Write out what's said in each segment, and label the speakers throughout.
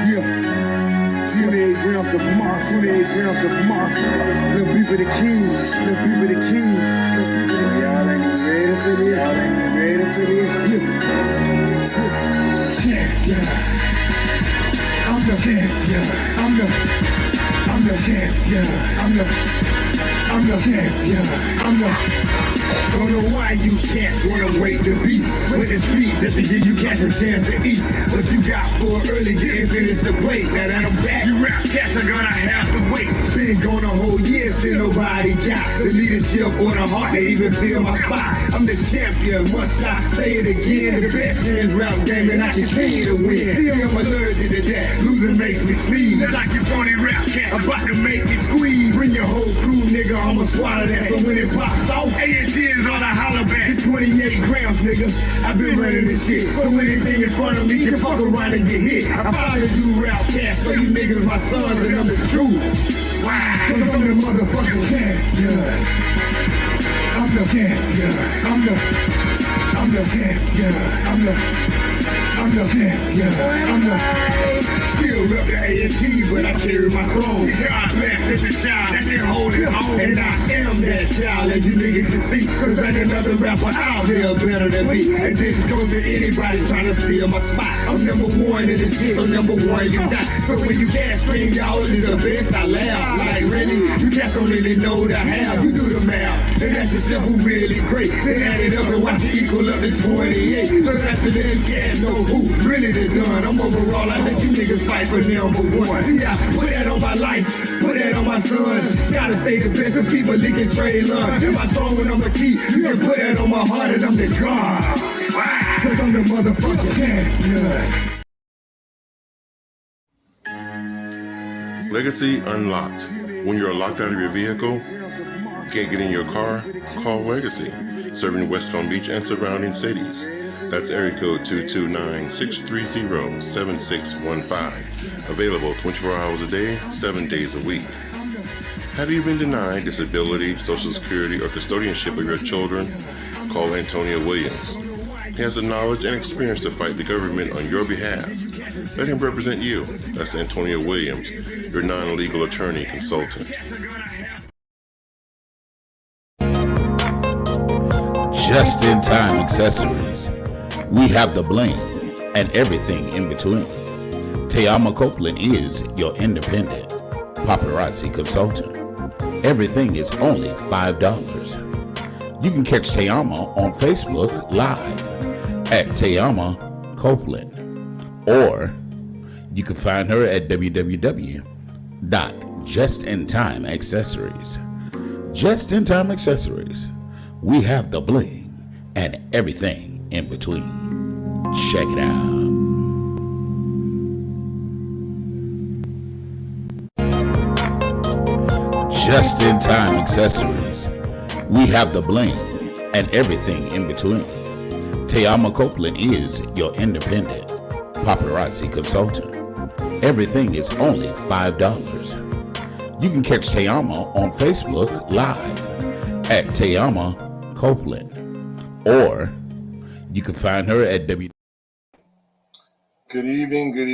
Speaker 1: Yeah, 28 grams of moss, 28 grams of moss. Little beef of the king, little beef of the king. Y'all ain't ready for this, y'all ain't ready for this. Yeah, I'm the champion, I'm the champion, I'm the champion, don't know why you cats wanna wait to beat with the street just to give you cats a chance to eat. What you got for early didn't finish the plate. Now that I'm back, you rap cats are gonna have to wait. Been gone a whole year, still nobody got the leadership or the heart to even feel my spot. I'm the champion, must I say it again? The best in this rap game and I continue to win. See, I'm allergic to that, losing makes me sneeze. That's like your phony rap cat, about to make me squeeze. Bring your whole crew, nigga, I'ma swallow that. So when it pops off, ATL is on a holler back. It's 28 grams, nigga. I've been running this shit. So anything in front of me can fuck around and get hit. I follow you rap cats, so you niggas my sons and I'm the truth. Why? Cause I'm the motherfucking champion. I'm the champion. I'm the champion. I'm the champion. Still rep the AT, but I carry my throne. God bless every child that can hold it home. And I am that child, as you niggas can see. Cause ain't another rapper out there better than me. And this goes to anybody trying to steal my spot. I'm number one in this shit, so number one you got. So when you gas scream, y'all is the best, I laugh. Like really, you cats don't really know the how. You do the math, and that's yourself who really great. Then add it up and watch it equal up to 28. So that's the damn cats know who really the done. I'm overall, I let you niggas fight for number one. See, I put that on my life, put that on my son. Gotta stay the best of people licking trade love. And my throne, I'm the key. You can put that on my heart and I'm the God. Cause I'm the motherfucking champion.
Speaker 2: Legacy Unlocked. When you're locked out of your vehicle, can't get in your car, call Legacy. Serving West Palm Beach and surrounding cities. That's area code 229-630-7615. Available 24 hours a day, 7 days a week. Have you been denied disability, social security, or custodianship of your children? Call Antonio Williams. He has the knowledge and experience to fight the government on your behalf. Let him represent you. That's Antonio Williams, your non-legal attorney consultant.
Speaker 3: Just-in-time accessories. We have the bling and everything in between. Tayama Copeland is your independent paparazzi consultant. Everything is only $5. You can catch Tayama on Facebook Live at Tayama Copeland, or you can find her at www.justintimeaccessories. Just in Time Accessories. We have the bling and everything in between. Check it out. Just in Time Accessories. We have the bling and everything in between. Tayama Copeland is your independent paparazzi consultant. Everything is only $5. You can catch Tayama on Facebook Live at Tayama Copeland, or you can find her at
Speaker 4: Good evening. Get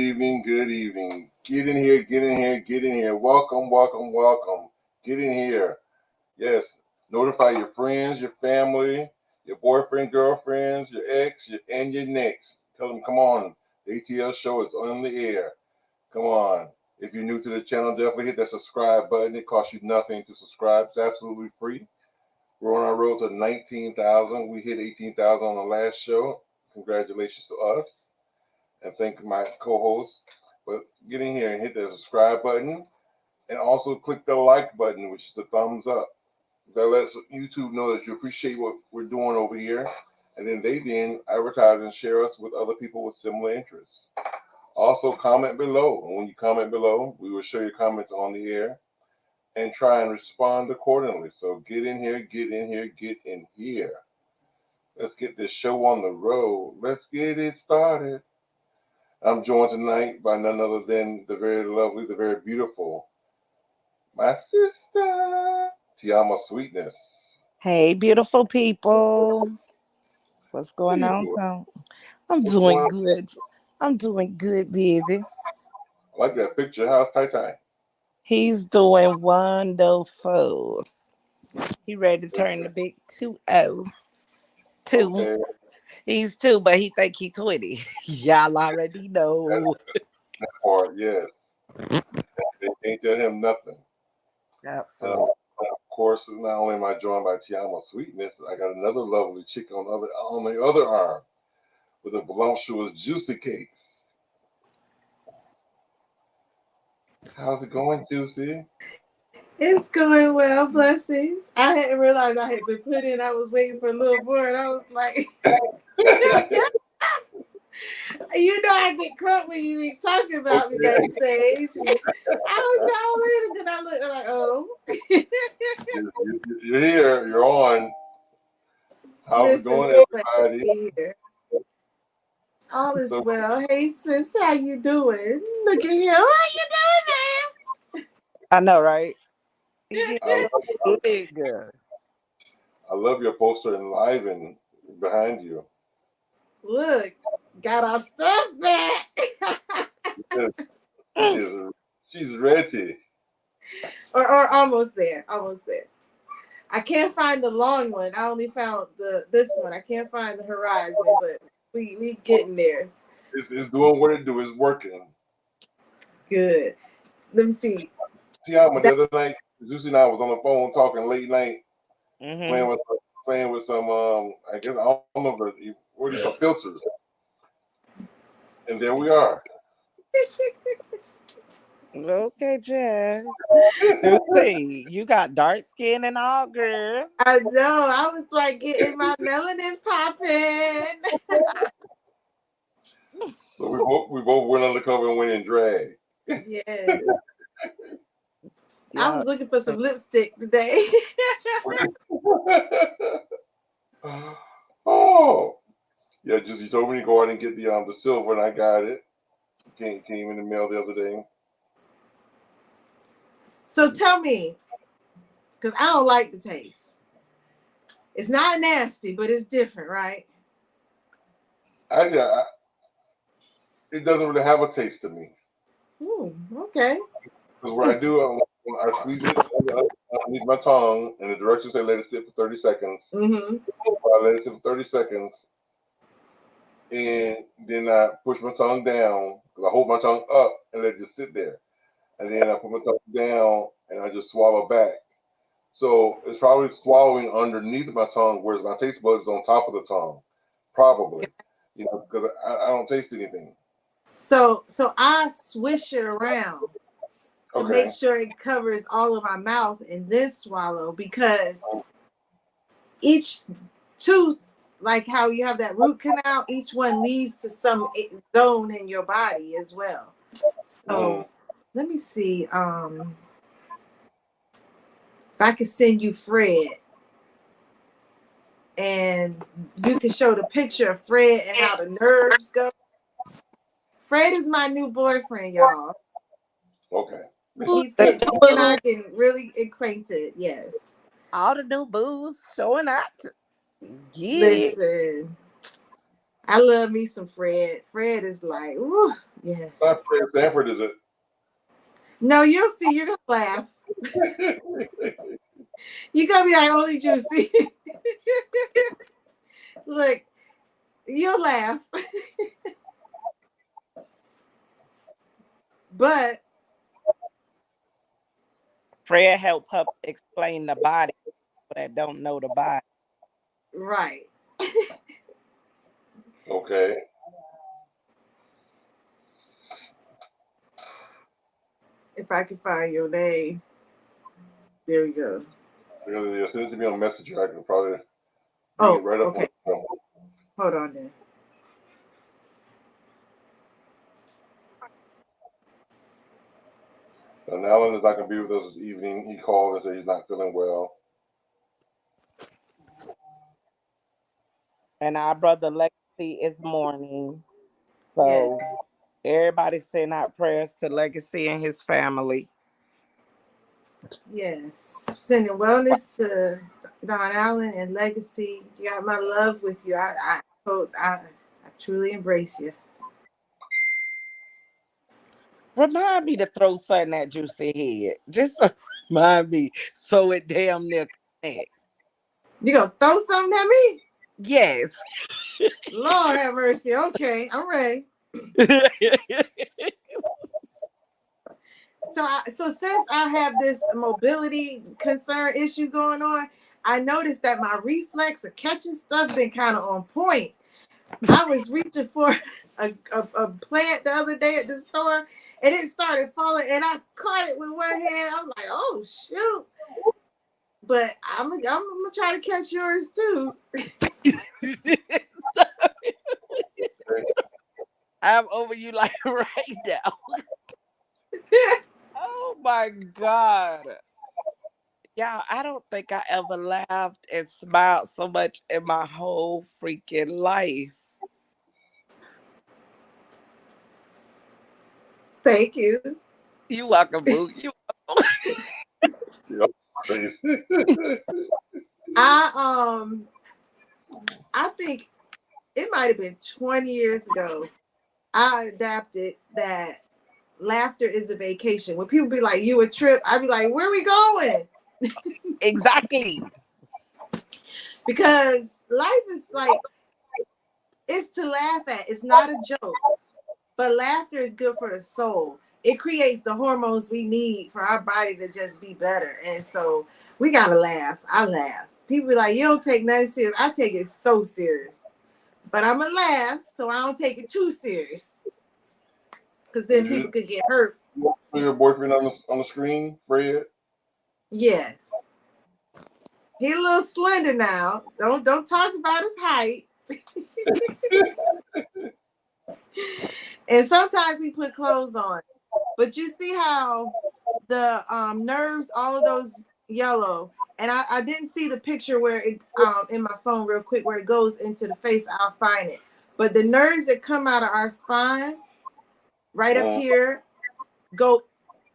Speaker 4: in here. Welcome. Get in here. Yes, notify your friends, your family, your boyfriend, girlfriends, your ex, and your next. Tell them, come on, the ATL show is on the air. Come on. If you're new to the channel, definitely hit that subscribe button. It costs you nothing to subscribe. It's absolutely free. We're on our road to 19,000. We hit 18,000 on the last show. Congratulations to us. And thank my co-host. But get in here and hit that subscribe button. And also click the like button, which is the thumbs up. That lets YouTube know that you appreciate what we're doing over here. And then they advertise and share us with other people with similar interests. Also, comment below. And when you comment below, we will show your comments on the air and try and respond accordingly. So get in here. Let's get this show on the road. Let's get it started. I'm joined tonight by none other than the very lovely, the very beautiful, my sister, Tayama Sweetness.
Speaker 5: Hey, beautiful people. What's going on, Tom? I'm doing good. I'm doing good, baby.
Speaker 4: I like that picture. How's Tai Tai?
Speaker 5: He's doing wonderful. He ready to turn the big 2-0. Two.
Speaker 4: Okay,
Speaker 5: He's 2, but he think he 20. Y'all already know.
Speaker 4: or yes, they ain't tell him nothing. And
Speaker 5: Absolutely.
Speaker 4: of course, not only am I joined by Tiamo Sweetness, I got another lovely chick on the other arm with a voluptuous juicy cakes. How's it going, Juicy?
Speaker 6: It's going well, blessings. I hadn't realized I had been put in. I was waiting for a little more, and I was like, I get crunk when you be talking about me backstage. I was all in, and then I looked, I'm like, oh.
Speaker 4: You're here. You're on. How's it
Speaker 6: Listen,
Speaker 4: going,
Speaker 6: so glad to
Speaker 4: everybody?
Speaker 6: be here. All is
Speaker 4: So,
Speaker 6: well. Hey, sis, how you doing? Look at you. How you
Speaker 5: I know, right? He
Speaker 6: doing,
Speaker 5: getting
Speaker 4: I,
Speaker 6: man?
Speaker 5: bigger.
Speaker 4: I love your poster and live and behind you.
Speaker 6: Look, got our stuff back.
Speaker 4: Yes, she is. She's ready.
Speaker 6: or almost there. Almost there. I can't find the long one. I only found this one. I can't find the horizon, but we getting there.
Speaker 4: It's doing what it do. It's working.
Speaker 6: Good. Let me see.
Speaker 4: Tiama, the
Speaker 6: That,
Speaker 4: other night, Juicy and I was on the phone talking late night,
Speaker 5: Mm-hmm.
Speaker 4: playing with some I guess I don't know what do you call filters. And there we are.
Speaker 5: Okay, Jazz. See, you got dark skin and all, girl.
Speaker 6: I know. I was like getting my melanin popping.
Speaker 4: So we both went undercover and went in drag.
Speaker 6: Yes. I
Speaker 5: Y'all.
Speaker 6: was looking for some lipstick today.
Speaker 4: Oh yeah, Juicy told me to go out and get the silver, and I got it. Came in the mail the other day.
Speaker 6: So tell me, because I don't like the taste. It's not nasty, but it's different, right?
Speaker 4: Actually, it doesn't really have a taste to me.
Speaker 6: Ooh, okay.
Speaker 4: Because what I do, I squeeze it underneath my tongue, and the directions say let it sit for 30 seconds.
Speaker 6: Mm-hmm.
Speaker 4: I let it sit for 30 seconds, and then I push my tongue down, because I hold my tongue up and let it just sit there. And then I put my tongue down, and I just swallow back. So it's probably swallowing underneath my tongue, whereas my taste buds is on top of the tongue. Probably. Because I don't taste anything.
Speaker 6: So I swish it around to make
Speaker 4: Okay.
Speaker 6: sure it covers all of my mouth and then swallow, because each tooth, like how you have that root canal, each one leads to some zone in your body as well. So
Speaker 4: Mm.
Speaker 6: let me see if I can send you Fred and you can show the picture of Fred and how the nerves go. Fred is my new boyfriend, y'all.
Speaker 4: Okay.
Speaker 5: The new
Speaker 6: He and I
Speaker 5: boo,
Speaker 6: are getting really acquainted. Yes.
Speaker 5: all the new boos showing up. Get it.
Speaker 6: Listen, I love me some Fred. Fred is like, ooh,
Speaker 4: Not
Speaker 6: yes.
Speaker 4: Fred Sanford, is
Speaker 6: No, you'll see. You're gonna laugh.
Speaker 4: it?
Speaker 6: You're gonna be like, only Juicy. Look, you'll laugh. But
Speaker 5: Fred help her explain the body for that don't know the body.
Speaker 6: right.
Speaker 4: Okay.
Speaker 6: If I can find your name. There we go.
Speaker 4: As soon as you be on Messenger, I can probably bring it
Speaker 6: Oh,
Speaker 4: right up
Speaker 6: okay.
Speaker 4: with them.
Speaker 6: Hold on there.
Speaker 4: And Alan is not going to be with us this evening. He called and said he's not feeling well.
Speaker 5: And our brother Legacy is mourning.
Speaker 6: Yes.
Speaker 5: So everybody send out prayers to Legacy and his family.
Speaker 6: Yes. Sending wellness to Don Allen and Legacy. You got my love with you. I truly embrace you.
Speaker 5: Remind me to throw something at Juicy head. Just remind me so it damn near connect.
Speaker 6: You gonna throw something at me?
Speaker 5: Yes.
Speaker 6: Lord have mercy. Okay, I'm ready. So since I have this mobility concern issue going on, I noticed that my reflex of catching stuff been kind of on point. I was reaching for a plant the other day at the store, and it started falling, and I caught it with one hand. I'm like, oh shoot! But I'm gonna try to catch yours too.
Speaker 5: I'm over you like right now. Oh my God. Y'all, I don't think I ever laughed and smiled so much in my whole freaking life.
Speaker 6: Thank you.
Speaker 5: You welcome, boo. You
Speaker 4: Crazy.
Speaker 6: I think it might have been 20 years ago. I adapted that laughter is a vacation. When people be like, you a trip, I'd be like, where are we going?
Speaker 5: exactly.
Speaker 6: Because life is like, it's to laugh at. It's not a joke. But laughter is good for the soul. It creates the hormones we need for our body to just be better. And so we gotta laugh. I laugh. People be like, you don't take nothing serious. I take it so serious. But I'm gonna laugh, so I don't take it too serious. Because then people could get hurt.
Speaker 4: Your boyfriend on the screen, Fred?
Speaker 6: Yes. He's a little slender now. Don't talk about his height. And sometimes we put clothes on. But you see how the nerves, all of those yellow. And I didn't see the picture where it in my phone real quick where it goes into the face. I'll find it. But the nerves that come out of our spine, right up here, go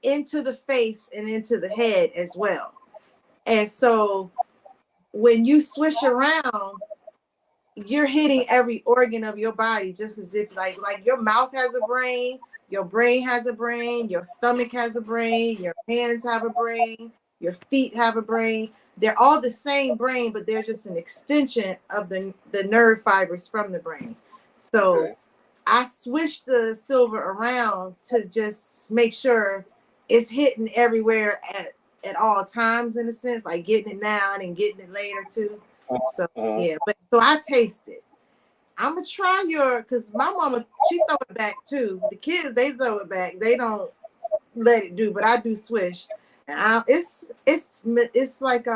Speaker 6: into the face and into the head as well. And so when you swish around, you're hitting every organ of your body, just as if like your mouth has a brain, your brain has a brain, your stomach has a brain, your hands have a brain, your feet have a brain. They're all the same brain, but they're just an extension of the nerve fibers from the brain. So I switched the silver around to just make sure it's hitting everywhere at all times, in a sense, like getting it now and getting it later too. So yeah, but so I taste it. I'm gonna try because my mama, she throw it back too. The kids, they throw it back. They don't let it do, but I do swish. And it's like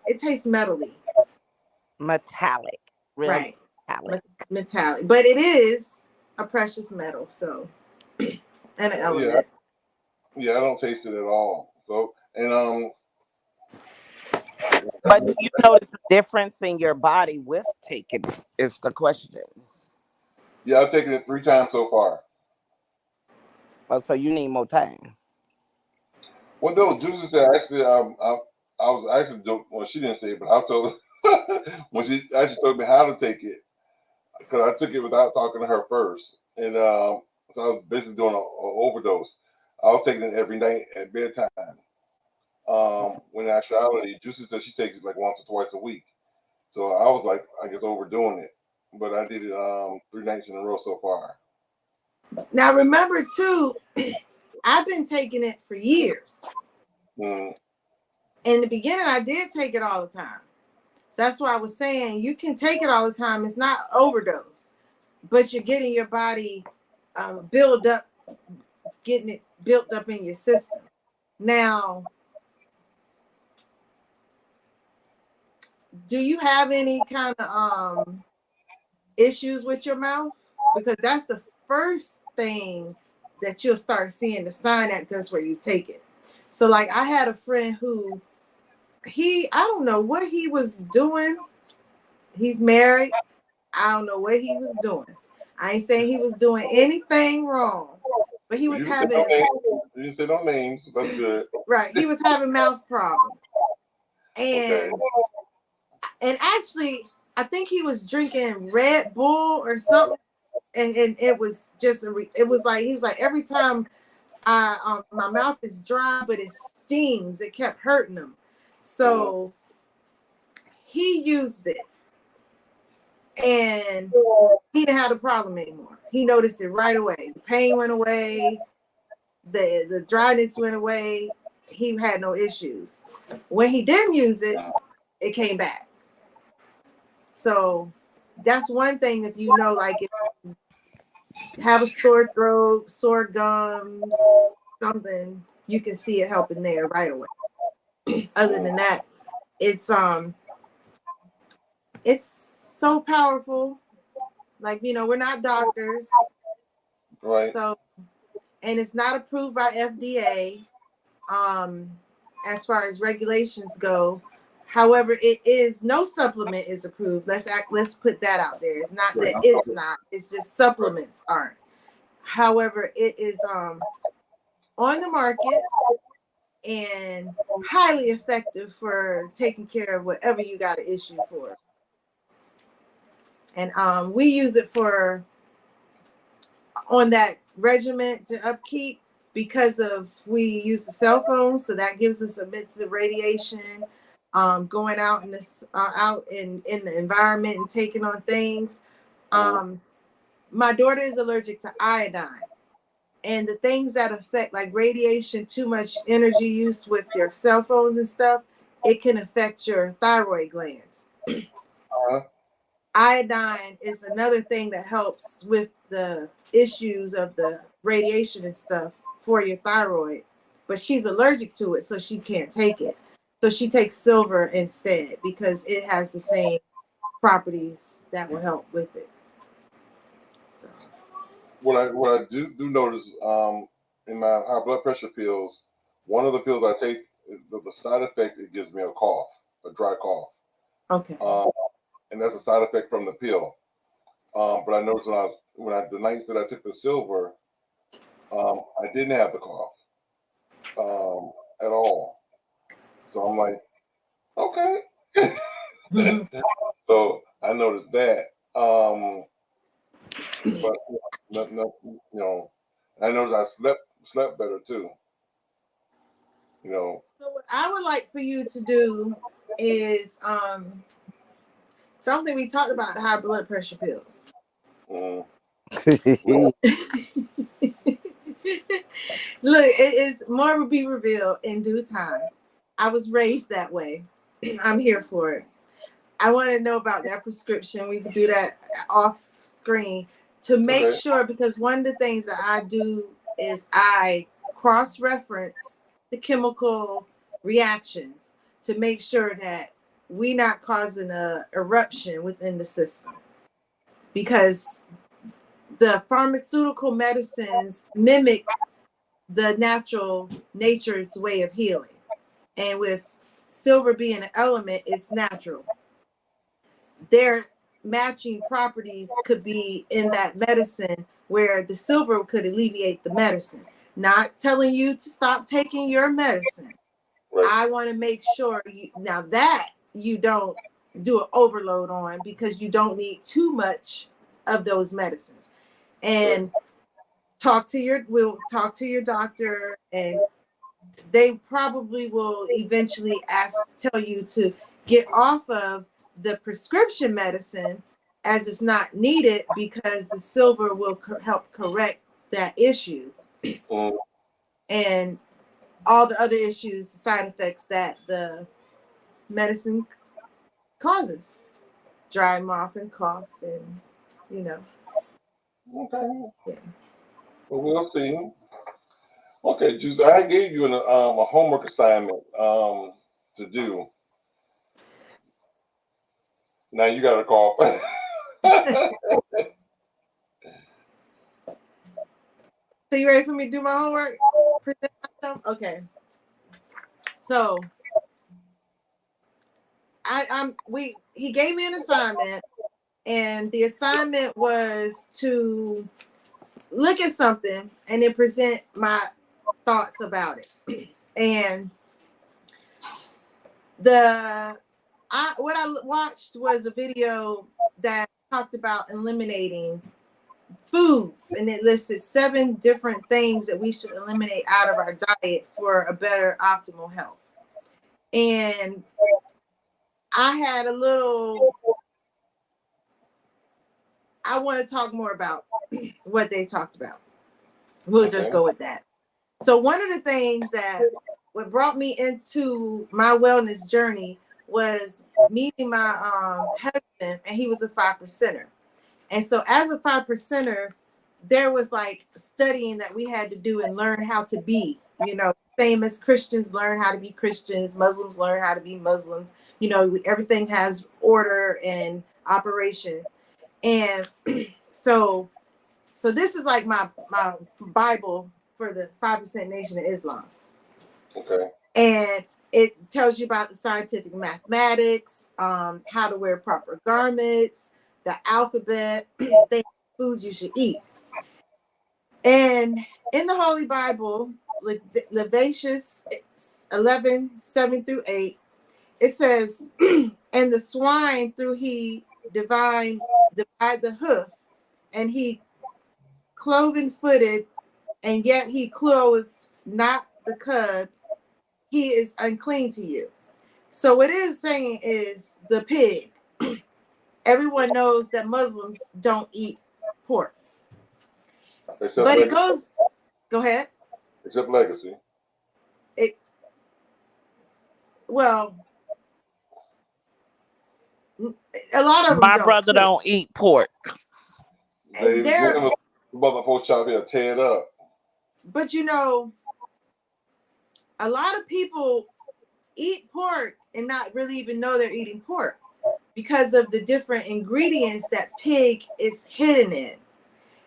Speaker 6: it tastes metally.
Speaker 5: Metallic. Real
Speaker 6: Right.
Speaker 5: metallic.
Speaker 6: Metallic. But it is a precious metal, so and an element.
Speaker 4: Yeah, I don't taste it at all. So and
Speaker 5: But do you notice a difference in your body with taking it? Is the question.
Speaker 4: yeah, I've taken it 3 times so far.
Speaker 5: Oh, so you need more time.
Speaker 4: Well, no, Juicy said actually, I was actually joking. Well, she didn't say it, but I told her when she actually told me how to take it, because I took it without talking to her first, and so I was basically doing an overdose. I was taking it every night at bedtime. When in actuality, Juicy said she takes it like once or twice a week. So I was like, I guess overdoing it, but I did it 3 nights in a row so far.
Speaker 6: Now remember too, I've been taking it for years. In the beginning, I did take it all the time. So that's why I was saying you can take it all the time. It's not overdose, but you're getting your body getting it built up in your system. Now, do you have any kind of issues with your mouth? Because that's the first thing that you'll start seeing the sign at, because where you take it. So like I had a friend who I don't know what he was doing. He's married. I don't know what he was doing. I ain't saying he was doing anything wrong, but he was having.
Speaker 4: You didn't say no names. That's good.
Speaker 6: Right. He was having mouth problems. And actually, I think he was drinking Red Bull or something. And it was just, it was like, he was like, every time My mouth is dry, but it stings. It kept hurting him. So he used it, and he didn't have a problem anymore. He noticed it right away. The pain went away. The dryness went away. He had no issues. When he didn't use it, it came back. So that's one thing. If you know, like if you have a sore throat, sore gums, something, you can see it helping there right away. Other than that, it's so powerful. Like, you know, we're not doctors.
Speaker 4: Right.
Speaker 6: So, and it's not approved by FDA as far as regulations go. However, it is, no supplement is approved. Let's put that out there. It's not that it's not, it's just supplements aren't. However, it is on the market and highly effective for taking care of whatever you got an issue for. And we use it for on that regiment to upkeep because of we use the cell phone, so that gives us emits of radiation. Going out in this out in the environment and taking on things. My daughter is allergic to iodine, and the things that affect like radiation, too much energy use with your cell phones and stuff, it can affect your thyroid glands. Iodine is another thing that helps with the issues of the radiation and stuff for your thyroid, but she's allergic to it, so she can't take it. So she takes silver instead because it has the same properties that will help with it. So
Speaker 4: What I do notice in my high blood pressure pills, one of the pills I take, the side effect, it gives me a cough, a dry cough.
Speaker 6: okay.
Speaker 4: And that's a side effect from the pill. But I noticed the nights that I took the silver, I didn't have the cough at all. So I'm like, okay. So I noticed that. But no, you know, I noticed I slept better too. You know.
Speaker 6: So what I would like for you to do is something we talked about, high blood pressure pills.
Speaker 4: Mm.
Speaker 6: Look, it is more will be revealed in due time. I was raised that way. I'm here for it. I want to know about that prescription. We can do that off screen to make sure, because one of the things that I do is I cross-reference the chemical reactions to make sure that we're not causing a eruption within the system. Because the pharmaceutical medicines mimic the natural nature's way of healing. And with silver being an element, it's natural. Their matching properties could be in that medicine where the silver could alleviate the medicine. Not telling you to stop taking your medicine.
Speaker 4: Right.
Speaker 6: I want to make sure now that you don't do an overload on, because you don't need too much of those medicines. And we'll talk to your doctor, and they probably will eventually tell you to get off of the prescription medicine as it's not needed, because the silver will help correct that issue. And all the other issues, side effects that the medicine causes, dry mouth and cough, and
Speaker 4: Okay.
Speaker 6: Yeah.
Speaker 4: Well, we'll see. Okay, Juice, I gave you a homework assignment to do. Now you got to call.
Speaker 6: So you ready for me to do my homework? Present myself? Okay. So he gave me an assignment, and the assignment was to look at something and then present my thoughts about it. And what I watched was a video that talked about eliminating foods, and it listed 7 different things that we should eliminate out of our diet for a better optimal health. And I had a little, I want to talk more about what they talked about. We'll just go with that. So one of the things that what brought me into my wellness journey was meeting my husband, and he was a 5%er. And so as a 5%er, there was like studying that we had to do and learn how to be, you know, same as Christians learn how to be Christians, Muslims learn how to be Muslims. You know, everything has order and operation. And so this is like my Bible for the 5% Nation of Islam.
Speaker 4: Okay.
Speaker 6: And it tells you about the scientific mathematics, how to wear proper garments, the alphabet, foods you should eat. And in the Holy Bible, Leviticus 11:7-8, it says, and the swine through he divide the hoof, and he cloven-footed, and yet he clothed not the cud, he is unclean to you. So what it is saying is the pig. Everyone knows that Muslims don't eat pork.
Speaker 4: Except
Speaker 6: but
Speaker 4: legacy.
Speaker 6: It goes, go ahead.
Speaker 4: Except legacy.
Speaker 6: Well, a lot of them
Speaker 5: My brother don't eat pork.
Speaker 6: And they're,
Speaker 4: mother post chop here, tear it up.
Speaker 6: but you know, a lot of people eat pork and not really even know they're eating pork because of the different ingredients that pig is hidden in.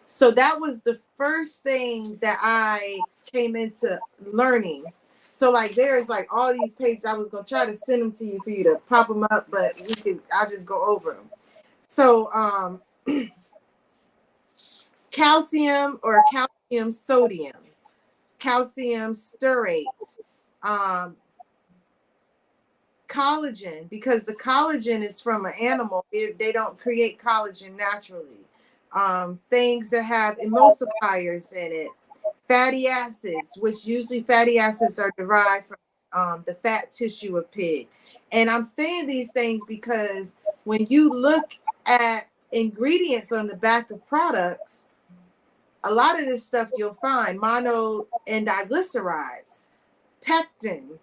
Speaker 6: So that was the first thing that I came into learning. So like there's like all these pages. I was gonna try to send them to you for you to pop them up, but I'll just go over them. So calcium or calcium sodium, calcium stearate, collagen, because the collagen is from an animal. They don't create collagen naturally. Things that have emulsifiers in it, fatty acids, which usually fatty acids are derived from the fat tissue of pig. And I'm saying these things because when you look at ingredients on the back of products, a lot of this stuff you'll find mono and diglycerides, pectin,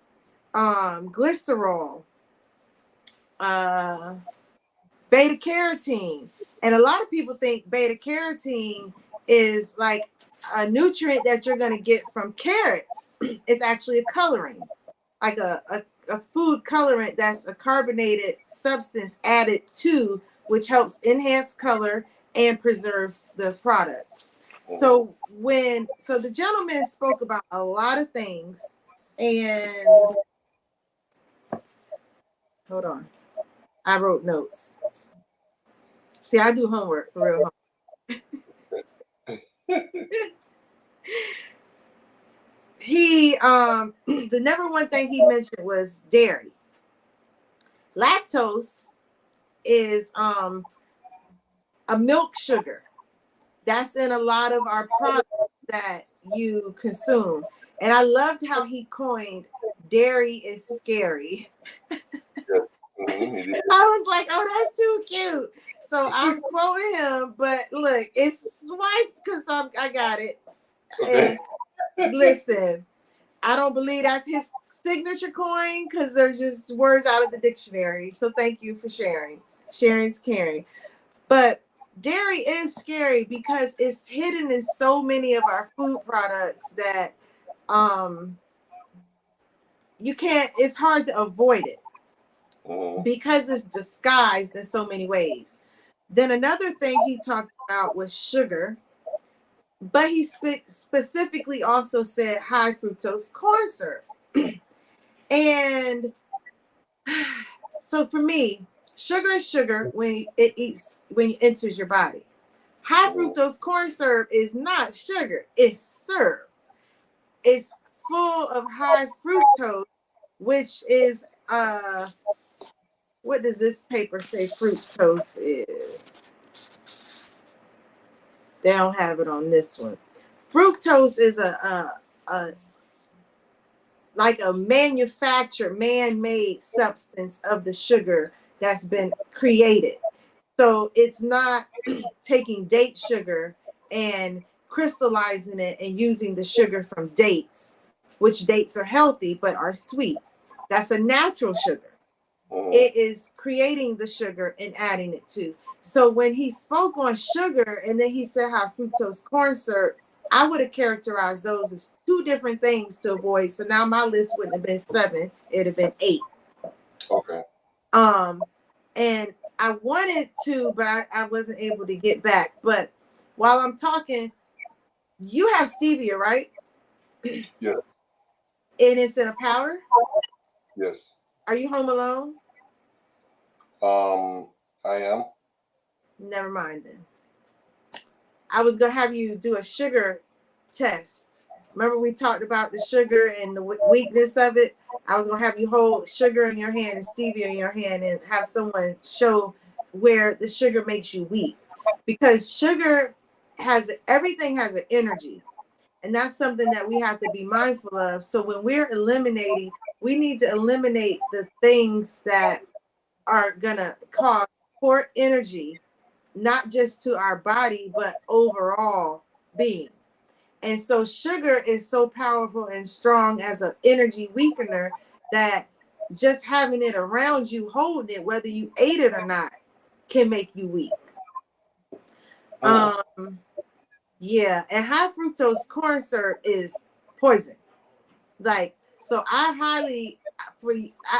Speaker 6: glycerol, beta carotene. And a lot of people think beta carotene is like a nutrient that you're going to get from carrots. It's actually a coloring, like a food colorant that's a carbonated substance added to, which helps enhance color and preserve the product. So the gentleman spoke about a lot of things, and hold on, I wrote notes. See, I do homework for real. He the number one thing he mentioned was dairy. Lactose is a milk sugar that's in a lot of our products that you consume. And I loved how he coined dairy is scary. I was like, oh, that's too cute. So I'm quoting him, but look, it's swiped because I got it. And listen, I don't believe that's his signature coin because they're just words out of the dictionary. So thank you for sharing. Sharing's caring. But dairy is scary because it's hidden in so many of our food products that you can't, it's hard to avoid it because it's disguised in so many ways. Then another thing he talked about was sugar, but he specifically also said high fructose corn syrup. And so for me, sugar is sugar when it enters your body. High fructose corn syrup is not sugar, it's syrup. It's full of high fructose, which is what does this paper say fructose is? They don't have it on this one. Fructose is a like a manufactured, man-made substance of the sugar that's been created. So it's not taking date sugar and crystallizing it and using the sugar from dates, which dates are healthy but are sweet. That's a natural sugar. It is creating the sugar and adding it to. So when he spoke on sugar and then he said high fructose corn syrup, I would have characterized those as two different things to avoid. So now my list wouldn't have been 7, it'd have been 8.
Speaker 4: Okay.
Speaker 6: And I wanted to, but I wasn't able to get back. But while I'm talking, you have stevia, right?
Speaker 4: Yeah.
Speaker 6: And it's in a powder?
Speaker 4: Yes.
Speaker 6: Are you home alone?
Speaker 4: I am.
Speaker 6: Never mind then. I was gonna have you do a sugar test. Remember we talked about the sugar and the weakness of it? I was gonna have you hold sugar in your hand and stevia in your hand and have someone show where the sugar makes you weak. Because sugar everything has an energy. And that's something that we have to be mindful of. So when we're eliminating, we need to eliminate the things that are gonna cause poor energy, not just to our body, but overall being. And so sugar is so powerful and strong as an energy weakener that just having it around you, holding it, whether you ate it or not, can make you weak. Yeah, and high fructose corn syrup is poison. Like, so I highly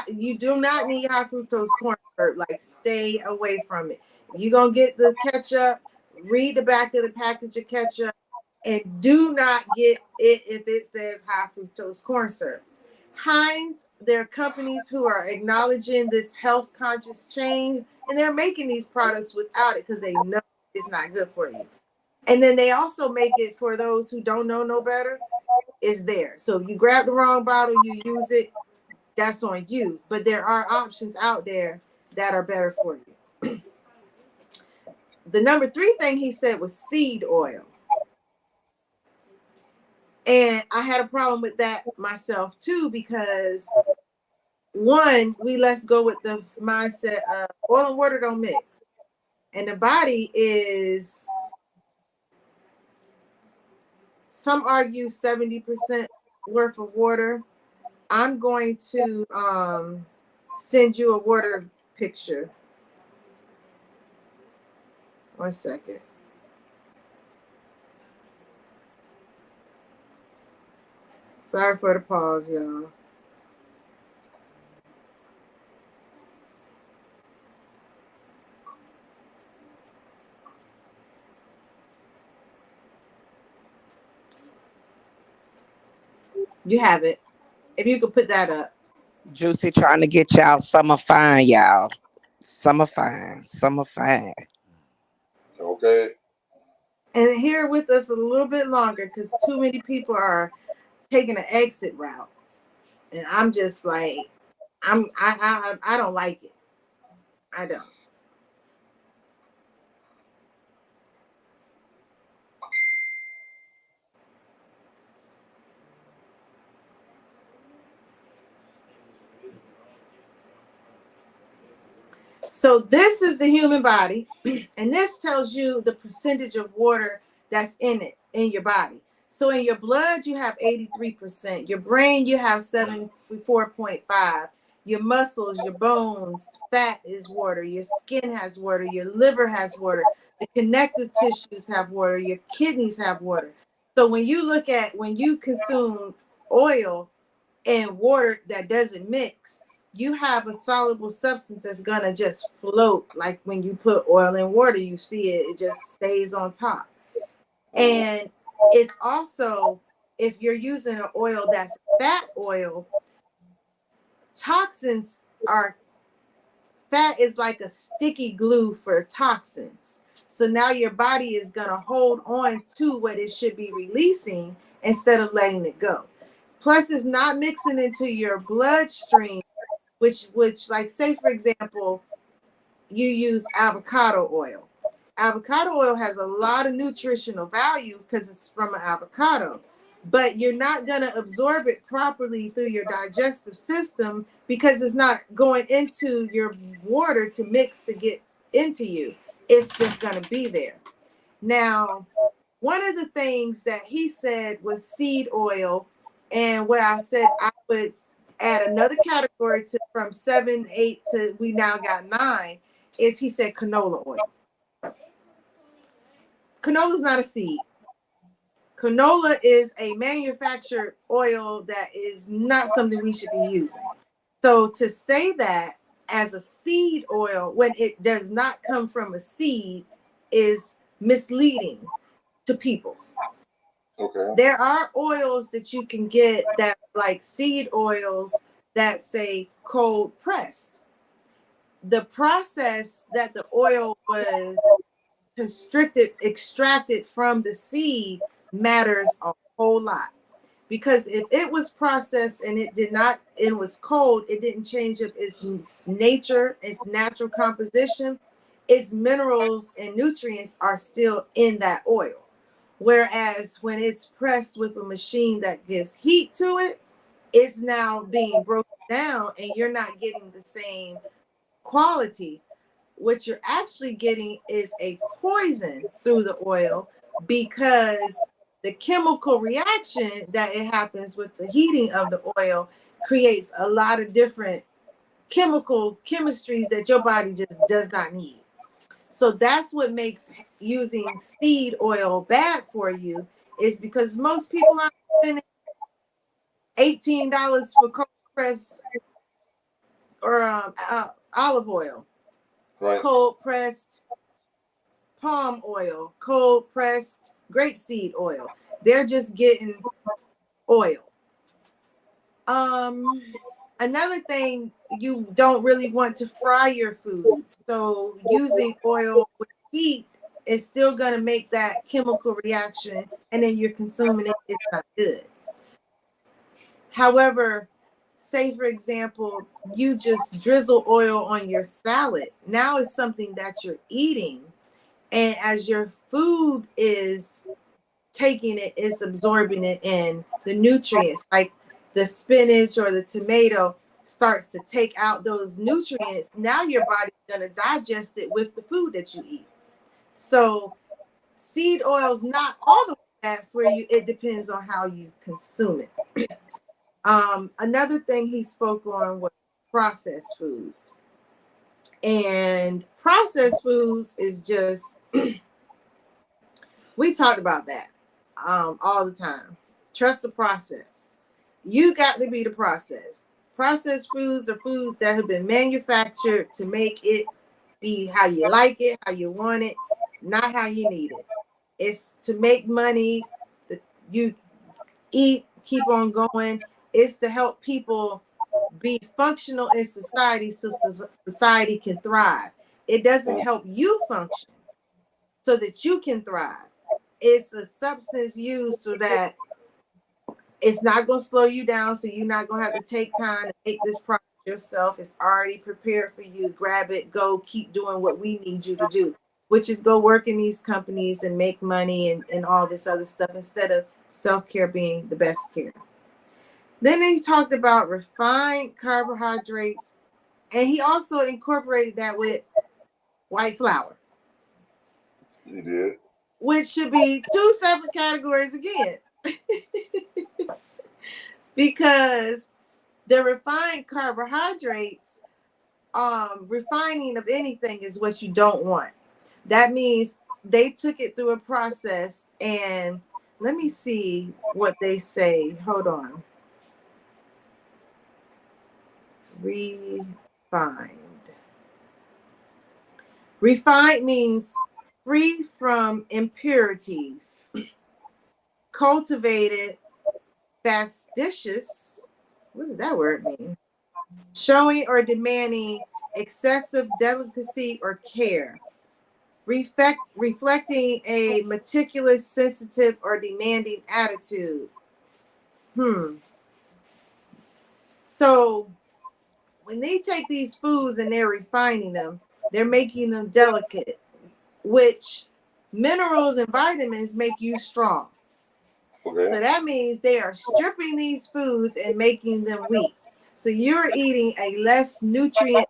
Speaker 6: you do not need high fructose corn syrup. Like, stay away from it. You're gonna get the ketchup, read the back of the package of ketchup, and do not get it if it says high fructose corn syrup. Heinz, there are companies who are acknowledging this health conscious change, and they're making these products without it because they know it's not good for you. And then they also make it for those who don't know no better. Is there. So if you grab the wrong bottle, you use it, that's on you. But there are options out there that are better for you. The number 3 thing he said was seed oil. And I had a problem with that myself too, because one, let's go with the mindset of oil and water don't mix. And the body is, some argue 70% worth of water. I'm going to send you a water picture. 1 second. Sorry for the pause, y'all. You have it. If you could put that up.
Speaker 5: Juicy trying to get y'all summer fine, y'all. Summer fine. Summer fine.
Speaker 4: Okay.
Speaker 6: And here with us a little bit longer because too many people are taking an exit route. And I'm just like, I don't like it. I don't. So this is the human body, and this tells you the percentage of water that's in it, in your body. So in your blood, you have 83%. Your brain, you have 74.5. Your muscles, your bones, fat is water. Your skin has water. Your liver has water. The connective tissues have water. Your kidneys have water. So when you consume oil and water that doesn't mix, you have a soluble substance that's gonna just float. Like when you put oil in water, you see it just stays on top. And it's also, if you're using an oil that's fat oil, toxins are, fat is like a sticky glue for toxins. So now your body is gonna hold on to what it should be releasing instead of letting it go. Plus, it's not mixing into your bloodstream, which like, say for example, you use avocado oil. avocado oil has a lot of nutritional value because it's from an avocado, but you're not going to absorb it properly through your digestive system because it's not going into your water to mix to get into you. It's just going to be there. Now, one of the things that he said was seed oil, and what I said I would add another category to from 7, 8 to we now got 9 is he said canola oil. Canola is not a seed. Canola is a manufactured oil that is not something we should be using. So to say that as a seed oil when it does not come from a seed is misleading to people.
Speaker 4: Okay.
Speaker 6: There are oils that you can get that like seed oils that say cold pressed. The process that the oil was extracted from the seed matters a whole lot. Because if it was processed and it was cold, it didn't change up its nature, its natural composition, its minerals and nutrients are still in that oil. Whereas when it's pressed with a machine that gives heat to it, it's now being broken down and you're not getting the same quality. What you're actually getting is a poison through the oil because the chemical reaction that it happens with the heating of the oil creates a lot of different chemistries that your body just does not need. So that's what makes using seed oil bad for you is because most people aren't spending $18 for cold pressed or olive oil,
Speaker 4: Right.
Speaker 6: cold pressed palm oil, cold pressed grapeseed oil. They're just getting oil. Another thing, you don't really want to fry your food. So using oil with heat is still going to make that chemical reaction and then you're consuming it. It's not good. However, say for example, you just drizzle oil on your salad. Now it's something that you're eating. And as your food is taking it, it's absorbing it in the nutrients, like the spinach or the tomato starts to take out those nutrients. Now your body's going to digest it with the food that you eat. So seed oil is not all the way bad for you. It depends on how you consume it. Another thing he spoke on was processed foods. And processed foods is just, we talked about that all the time. Trust the process. You got to be the process. Processed foods are foods that have been manufactured to make it be how you like it, how you want it, not how you need it. It's to make money. You eat, keep on going. It's to help people be functional in society so society can thrive. It doesn't help you function so that you can thrive. It's a substance used so that it's not going to slow you down, so you're not going to have to take time to make this product yourself. It's already prepared for you. Grab it, go, keep doing what we need you to do, which is go work in these companies and make money and all this other stuff instead of self-care being the best care. Then he talked about refined carbohydrates, and he also incorporated that with white flour.
Speaker 4: You did.
Speaker 6: Which should be 2 separate categories again. Because the refined carbohydrates, refining of anything is what you don't want. That means they took it through a process, and let me see what they say. Hold on. Refined. Refined means free from impurities, cultivated, fastidious. What does that word mean? Showing or demanding excessive delicacy or care, reflecting a meticulous, sensitive, or demanding attitude. So when they take these foods and they're refining them, they're making them delicate. which minerals and vitamins make you strong.
Speaker 4: Okay.
Speaker 6: So that means they are stripping these foods and making them weak. So you're eating a less nutrient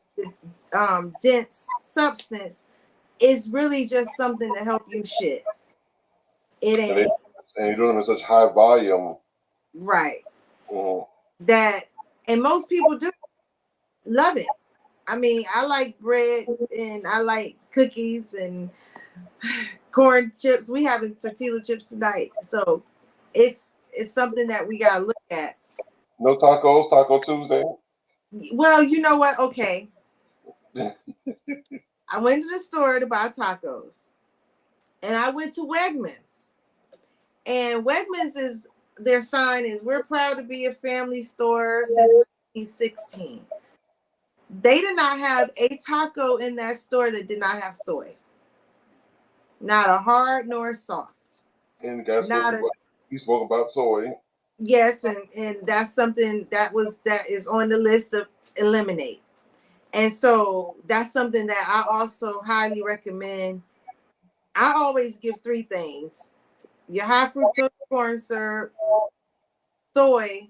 Speaker 6: dense substance. It's really just something to help you shit. It
Speaker 4: And, they,
Speaker 6: ain't.
Speaker 4: and you're doing them in such high volume.
Speaker 6: Right.
Speaker 4: Mm-hmm.
Speaker 6: That, and most people do love it. I mean, I like bread and I like cookies and corn chips. We having tortilla chips tonight. So it's something that we gotta look at.
Speaker 4: No tacos, Taco Tuesday.
Speaker 6: Well, you know what? Okay. I went to the store to buy tacos. And I went to Wegmans. And Wegmans is their sign is we're proud to be a family store since 1916. They did not have a taco in that store that did not have soy. Not a hard nor a soft.
Speaker 4: And guys,
Speaker 6: Not a
Speaker 4: you spoke about soy.
Speaker 6: yes, and that's something that is on the list of eliminate. And so that's something that I also highly recommend. I always give 3 things: your high fructose corn syrup, soy,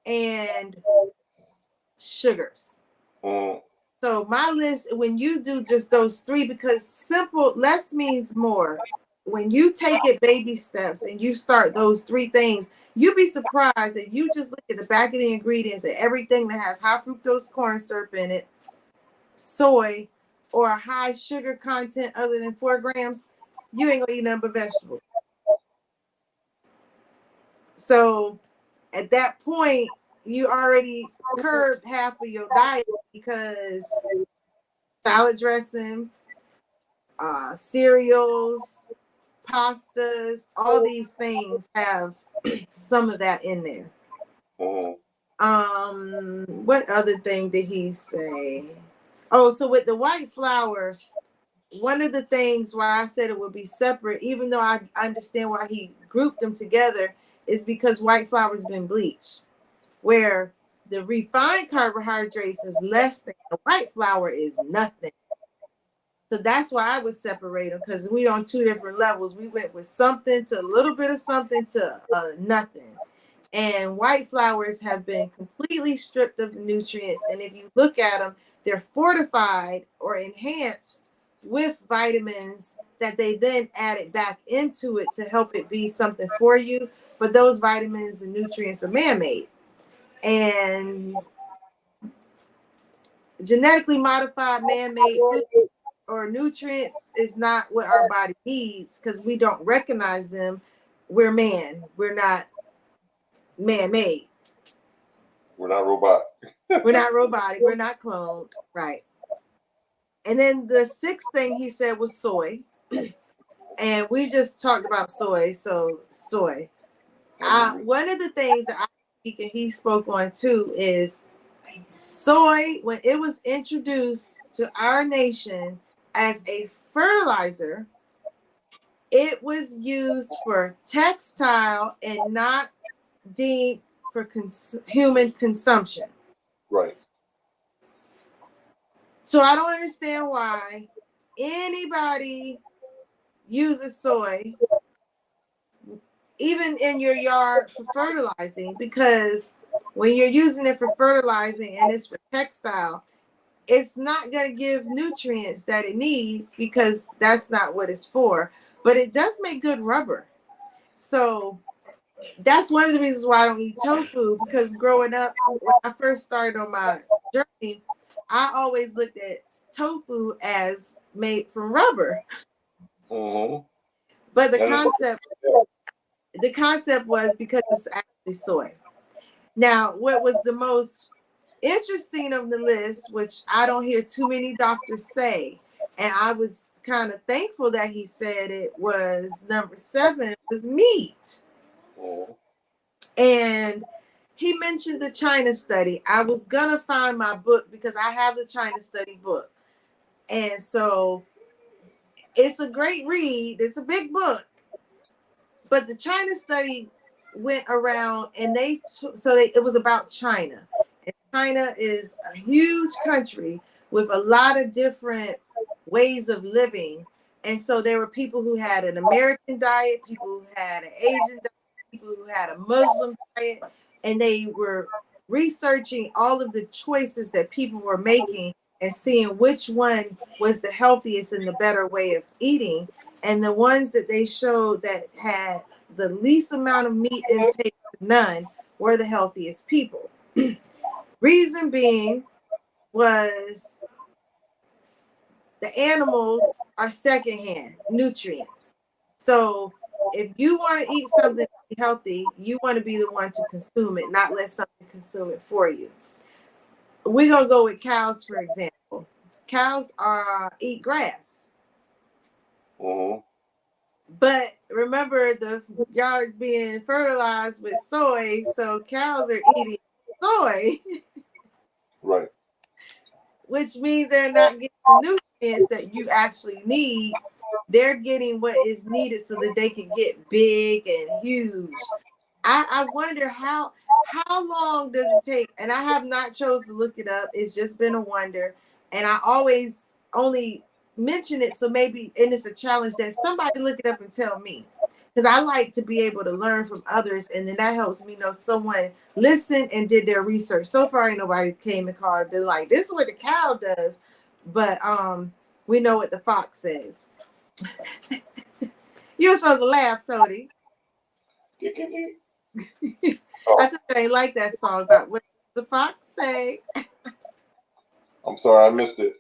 Speaker 6: and sugars.
Speaker 4: Mm.
Speaker 6: So my list, when you do just those 3, because simple, less means more. When you take it baby steps and you start those 3 things, you'd be surprised if you just look at the back of the ingredients and everything that has high fructose corn syrup in it, soy, or a high sugar content other than 4 grams, you ain't gonna eat nothing but vegetables. So at that point, you already curbed half of your diet because salad dressing, cereals, pastas, all these things have some of that in there. What other thing did he say? Oh, so with the white flour, one of the things why I said it would be separate, even though I understand why he grouped them together, is because white flour has been bleached, where the refined carbohydrates is less than the white flour is nothing. So that's why I would separate them, because we on 2 different levels. We went with something to a little bit of something to nothing. And white flours have been completely stripped of the nutrients. And if you look at them, they're fortified or enhanced with vitamins that they then added back into it to help it be something for you. But those vitamins and nutrients are man-made. And genetically modified man-made food or nutrients is not what our body needs, because we don't recognize them. We're man. We're not man-made.
Speaker 4: We're not robotic.
Speaker 6: We're not robotic. We're not cloned. Right. And then the 6th thing he said was soy. And we just talked about soy. So soy. One of the things that he spoke on too is soy, when it was introduced to our nation as a fertilizer, it was used for textile and not deemed for human consumption.
Speaker 4: Right.
Speaker 6: So I don't understand why anybody uses soy, even in your yard, for fertilizing, because when you're using it for fertilizing and it's for textile, it's not going to give nutrients that it needs, because that's not what it's for. But it does make good rubber. So that's one of the reasons why I don't eat tofu, because growing up, when I first started on my journey, I always looked at tofu as made from rubber.
Speaker 4: Mm-hmm.
Speaker 6: But the concept was because it's actually soy. Now, what was the most interesting of the list, which I don't hear too many doctors say, and I was kind of thankful that he said it, was number 7 was meat.
Speaker 4: Mm-hmm.
Speaker 6: And he mentioned the China study. I was gonna find my book because I have the China study book, and so it's a great read. It's a big book, but the China study went around, and it was about China. And China is a huge country with a lot of different ways of living, And so there were people who had an American diet, people who had an Asian diet, people who had a Muslim diet, and they were researching all of the choices that people were making and seeing which one was the healthiest and the better way of eating. And the ones that they showed that had the least amount of meat intake, none, were the healthiest people. Reason being was the animals are secondhand nutrients. So if you want to eat something healthy, you want to be the one to consume it, not let something consume it for you. We're gonna go with cows, for example. Cows eat grass.
Speaker 4: Mm-hmm.
Speaker 6: But remember, the yards being fertilized with soy, so cows are eating soy.
Speaker 4: Right.
Speaker 6: Which means they're not getting the nutrients that you actually need. They're getting what is needed so that they can get big and huge. I wonder how long does it take? And I have not chose to look it up. It's just been a wonder. And I always only mention it so maybe, and it's a challenge that somebody look it up and tell me. Because I like to be able to learn from others, and then that helps me know someone listened and did their research. So far, ain't nobody came and called and been like, this is what the cow does. But we know what the fox says. You were supposed to laugh, Tony. I just ain't like that song about what the fox say.
Speaker 4: I'm sorry, I missed it.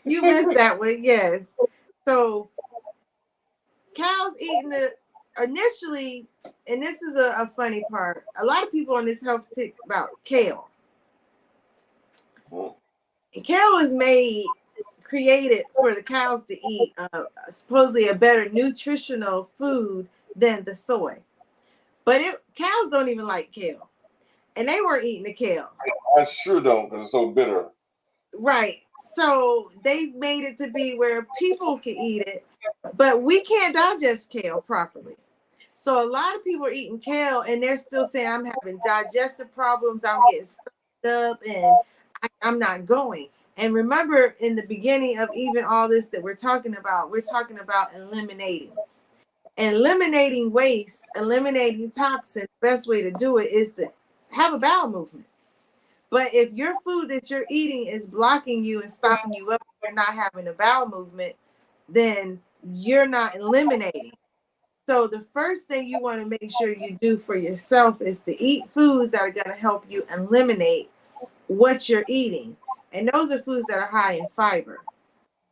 Speaker 6: You missed that one, yes. So cows eating it initially, and this is a funny part. A lot of people on this health tip about kale. And kale is created for the cows to eat, supposedly a better nutritional food than the soy. But cows don't even like kale. And they weren't eating the kale.
Speaker 4: I sure don't, because it's so bitter.
Speaker 6: Right. So they made it to be where people can eat it, but we can't digest kale properly. So a lot of people are eating kale and they're still saying, I'm having digestive problems, I'm getting stuck up, and I'm not going. And remember, in the beginning of even all this that we're talking about eliminating. Eliminating waste, eliminating toxins. The best way to do it is to have a bowel movement. But if your food that you're eating is blocking you and stopping you up, you're not having a bowel movement, then you're not eliminating. So the first thing you want to make sure you do for yourself is to eat foods that are going to help you eliminate what you're eating. And those are foods that are high in fiber.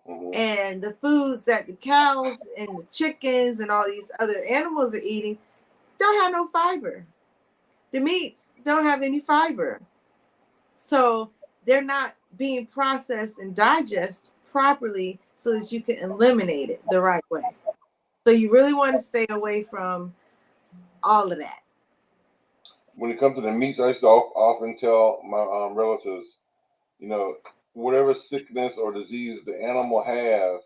Speaker 4: Mm-hmm.
Speaker 6: And the foods that the cows and the chickens and all these other animals are eating don't have no fiber. The meats don't have any fiber. So they're not being processed and digested properly so that you can eliminate it the right way. So you really want to stay away from all of that.
Speaker 4: When it comes to the meats, I used to often tell my relatives, whatever sickness or disease the animal has,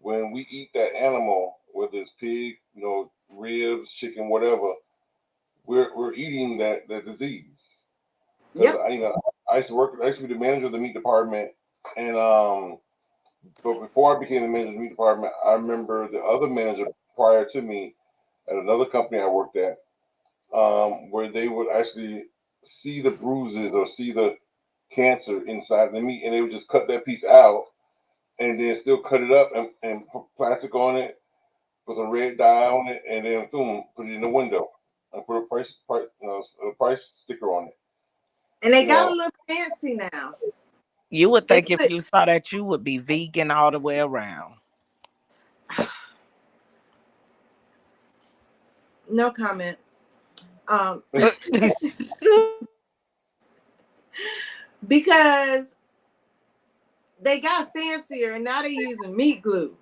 Speaker 4: when we eat that animal, whether it's pig, ribs, chicken, whatever, we're eating that disease.
Speaker 6: Yep.
Speaker 4: I used to be the manager of the meat department, and but before I became the manager of the meat department, I remember the other manager prior to me at another company I worked at, where they would actually see the bruises or see the cancer inside the meat, and they would just cut that piece out and then still cut it up and put plastic on it, put some red dye on it, and then boom, put it in the window and put a price sticker on it.
Speaker 6: And they got a little fancy now.
Speaker 5: You would think if you saw that, you would be vegan all the way around.
Speaker 6: No comment. Because they got fancier and now they're using meat glue.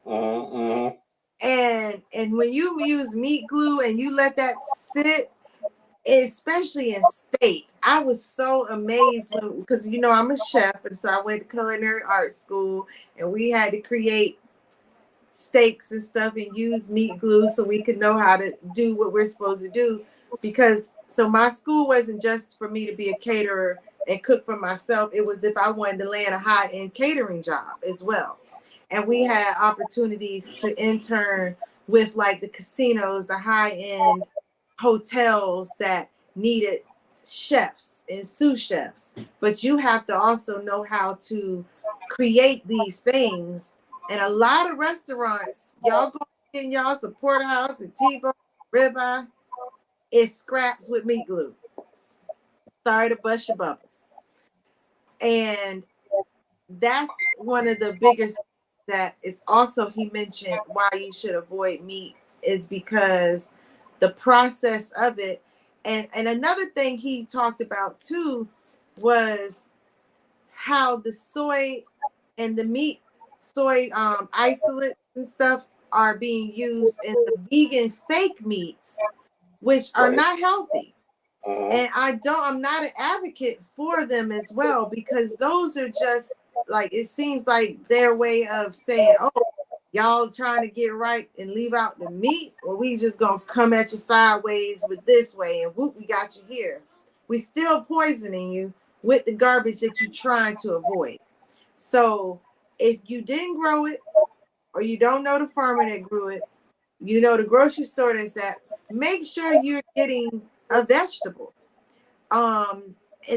Speaker 4: Mm-hmm.
Speaker 6: And when you use meat glue and you let that sit, especially in steak, I was so amazed because I'm a chef, and so I went to culinary art school, and we had to create steaks and stuff and use meat glue so we could know how to do what we're supposed to do. Because so my school wasn't just for me to be a caterer and cook for myself. It was if I wanted to land a high-end catering job as well. and we had opportunities to intern with like the casinos, the high-end hotels that needed chefs and sous chefs. But you have to also know how to create these things. And a lot of restaurants, y'all go in y'all's a porterhouse and T-bone, ribeye, it scraps with meat glue. Sorry to bust your bubble. And that's one of the biggest that is also he mentioned why you should avoid meat is because the process of it. And another thing he talked about too was how the soy and the meat soy isolates and stuff are being used in the vegan fake meats, which are not healthy. And I'm not an advocate for them as well, because those are just like, it seems like their way of saying, oh, y'all trying to get right and leave out the meat, or we just gonna come at you sideways with this way and whoop, we got you here. We still poisoning you with the garbage that you're trying to avoid. So if you didn't grow it, or you don't know the farmer that grew it, you know the grocery store that's at, make sure you're getting a vegetable. And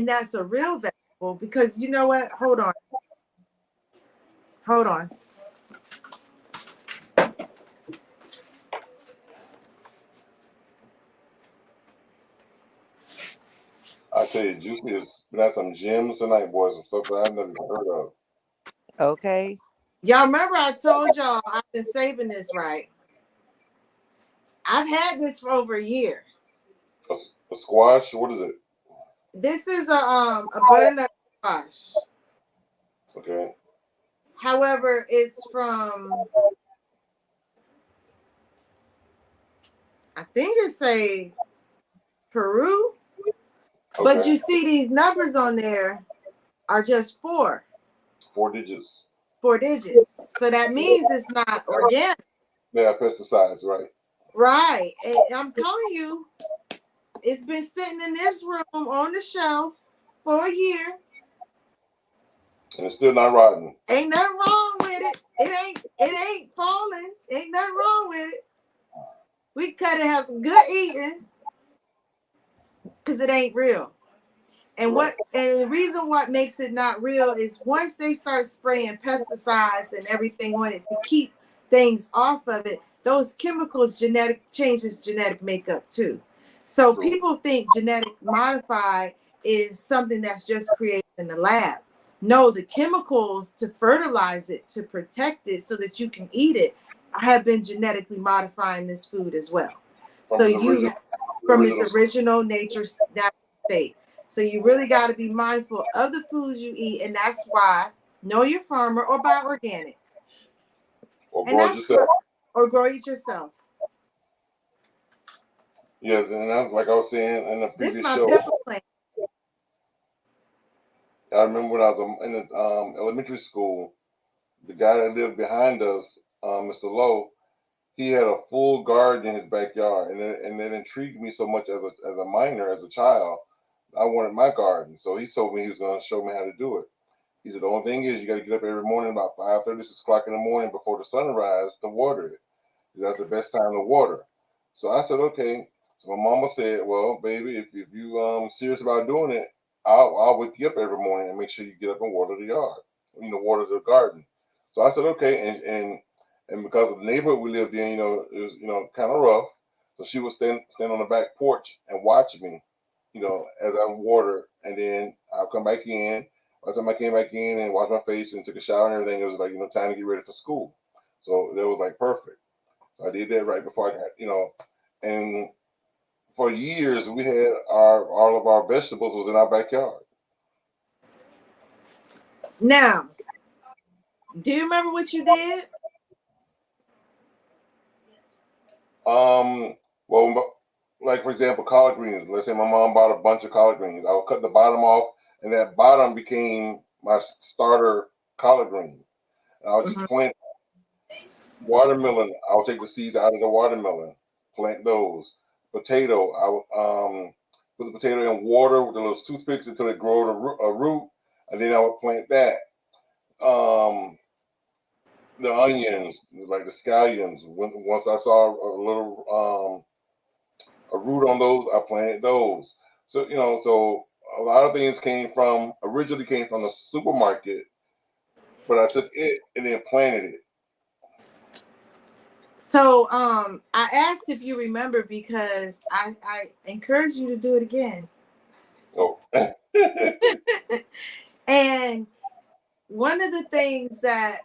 Speaker 6: that's a real vegetable, because you know what? Hold on.
Speaker 4: I tell you, Juicy has been at some gyms tonight, boys, some stuff that I've never even heard of.
Speaker 5: Okay.
Speaker 6: Y'all remember I told y'all I've been saving this, right? I've had this for over a year.
Speaker 4: A squash? What is it?
Speaker 6: This is a butternut squash.
Speaker 4: Okay.
Speaker 6: However, it's from, I think it's a Peru.
Speaker 4: Okay.
Speaker 6: But you see these numbers on there are just 4
Speaker 4: digits.
Speaker 6: 4 digits. So that means it's not organic.
Speaker 4: Yeah, pesticides, right?
Speaker 6: Right. And I'm telling you, it's been sitting in this room on the shelf for a year.
Speaker 4: And it's still not rotten.
Speaker 6: Ain't nothing wrong with it. It ain't falling. Ain't nothing wrong with it. We cut it, have some good eating, because it ain't real. And the reason what makes it not real is once they start spraying pesticides and everything on it to keep things off of it, those chemicals changes genetic makeup too. So people think genetic modified is something that's just created in the lab. No, the chemicals to fertilize it, to protect it so that you can eat it, have been genetically modifying this food as well. From its original natural state. So you really got to be mindful of the foods you eat, and that's why know your farmer or buy organic.
Speaker 4: Or grow it yourself.
Speaker 6: Or grow it yourself.
Speaker 4: Yeah, and that's like I was saying in the previous show.
Speaker 6: Pepper plant.
Speaker 4: I remember when I was in the elementary school, the guy that lived behind us, Mr. Lowe, he had a full garden in his backyard, and it intrigued me so much as a minor, as a child. I wanted my garden, so he told me he was going to show me how to do it. He said the only thing is you got to get up every morning about 5:30, 6 o'clock in the morning before the sunrise to water it. That's the best time to water. So I said, okay. So my mama said, well, baby, if you serious about doing it, I'll wake you up every morning and make sure you get up and water the yard, water the garden. So I said, okay, and because of the neighborhood we lived in, it was kind of rough. So she would stand on the back porch and watch me, as I water, and then I'll come back in. By the time I came back in and washed my face and took a shower and everything, it was like, time to get ready for school. So that was like perfect. So I did that right before I got, and for years we had all of our vegetables was in our backyard.
Speaker 6: Now, do you remember what you did?
Speaker 4: Well, like for example, collard greens. Let's say my mom bought a bunch of collard greens. I would cut the bottom off, and that bottom became my starter collard green. And I would just plant watermelon. I would take the seeds out of the watermelon, plant those. Potato, I would put the potato in water with those toothpicks until it grew a root, and then I would plant that. the onions, like the scallions. Once I saw a little a root on those, I planted those. So so a lot of things originally came from the supermarket, but I took it and then planted it.
Speaker 6: So I asked if you remember because I encourage you to do it again.
Speaker 4: Oh.
Speaker 6: And one of the things that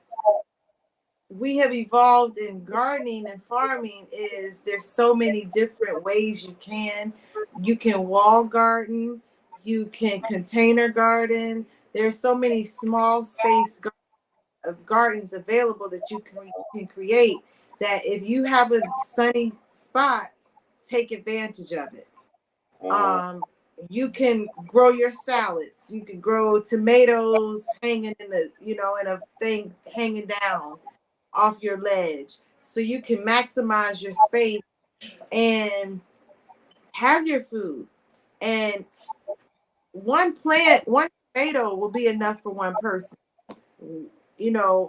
Speaker 6: we have evolved in gardening and farming is there's so many different ways you can wall garden, you can container garden. There's so many small space gardens available that you can create, that if you have a sunny spot, take advantage of it. You can grow your salads, you can grow tomatoes hanging in a thing hanging down off your ledge, so you can maximize your space and have your food. And one tomato will be enough for one person.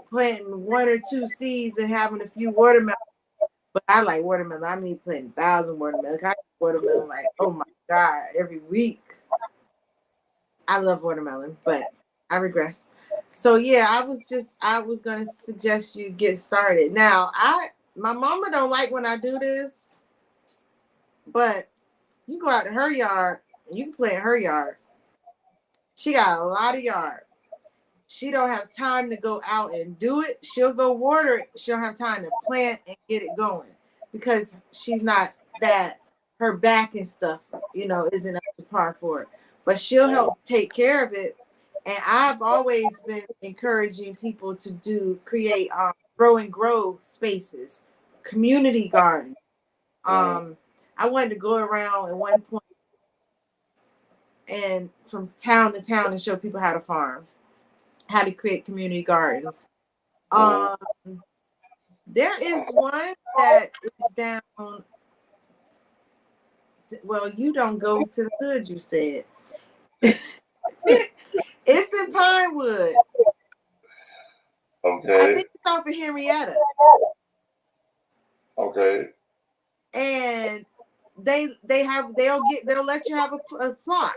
Speaker 6: Planting one or two seeds and having a few watermelons. But I like watermelon. I mean, planting 1,000 watermelons. I eat watermelon like, oh my God, every week. I love watermelon, but I regress. So yeah, I was gonna suggest you get started. Now, my mama don't like when I do this, but you go out to her yard and you can plant in her yard. She got a lot of yard. She don't have time to go out and do it. She'll go water it. She don't have time to plant and get it going because she's not her back and stuff, isn't up to par for it. But she'll help take care of it. And I've always been encouraging people to create grow and grow spaces, community gardens. I wanted to go around at one point and from town to town and show people how to farm, how to create community gardens. There is one that is down. Well, you don't go to the hood, you said. It's in Pinewood.
Speaker 4: Okay.
Speaker 6: I think it's off of Henrietta.
Speaker 4: Okay.
Speaker 6: And they'll let you have a plot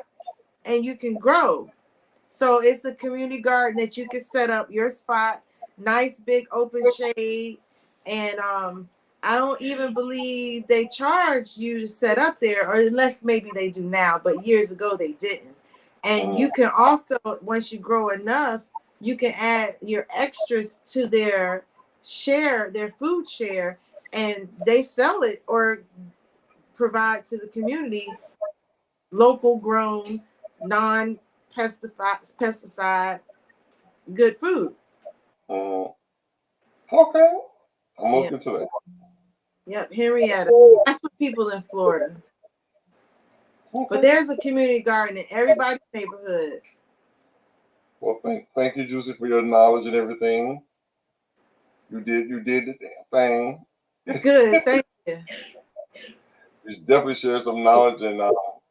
Speaker 6: and you can grow. So it's a community garden that you can set up your spot, nice big open shade. And I don't even believe they charge you to set up there, or unless maybe they do now, but years ago they didn't. And you can also, once you grow enough, you can add your extras to their food share, and they sell it or provide to the community local grown, non-pesticide, good food.
Speaker 4: Okay. I'm looking to that.
Speaker 6: Yep, Henrietta. That's for people in Florida. Okay. But there's a community garden in everybody's neighborhood.
Speaker 4: Well, thank you, Juicy, for your knowledge and everything. You did the damn thing.
Speaker 6: Good, thank you.
Speaker 4: You definitely share some knowledge, and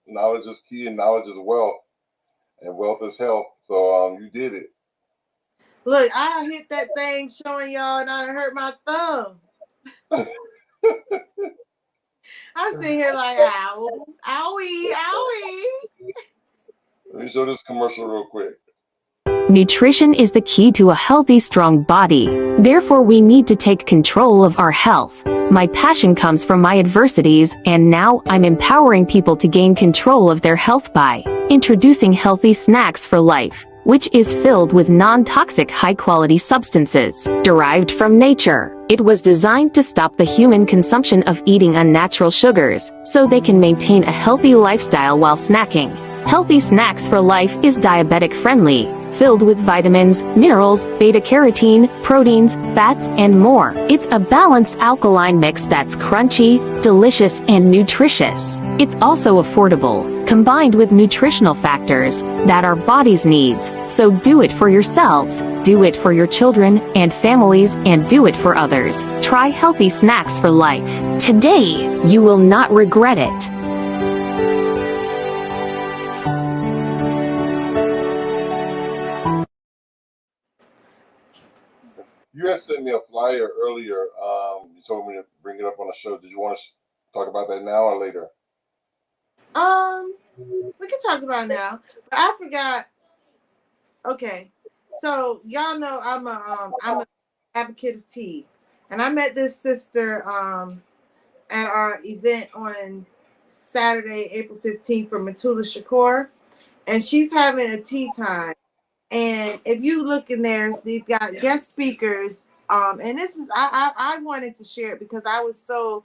Speaker 4: knowledge is key, and knowledge is wealth, and wealth is health. So you did it.
Speaker 6: Look, I hit that thing showing y'all, and I hurt my thumb. I sit here like, ow, owie, owie.
Speaker 4: Let me show this commercial real quick.
Speaker 7: Nutrition is the key to a healthy, strong body. Therefore, we need to take control of our health. My passion comes from my adversities, and now I'm empowering people to gain control of their health by introducing healthy snacks for life, which is filled with non-toxic high-quality substances derived from nature. It was designed to stop the human consumption of eating unnatural sugars, so they can maintain a healthy lifestyle while snacking. Healthy Snacks for Life is diabetic-friendly, filled with vitamins, minerals, beta-carotene, proteins, fats, and more. It's a balanced alkaline mix that's crunchy, delicious, and nutritious. It's also affordable, combined with nutritional factors that our bodies needs. So do it for yourselves, do it for your children and families, and do it for others. Try Healthy Snacks for Life. Today, you will not regret it.
Speaker 4: You had sent me a fire earlier. You told me to bring it up on the show. Did you want to talk about that now or later?
Speaker 6: We can talk about it now, but I forgot. Okay, so y'all know I'm a advocate of tea, and I met this sister at our event on Saturday, April 15th for Matula Shakur, and she's having a tea time. And if you look in there, they've got guest speakers. And this is I wanted to share it because I was so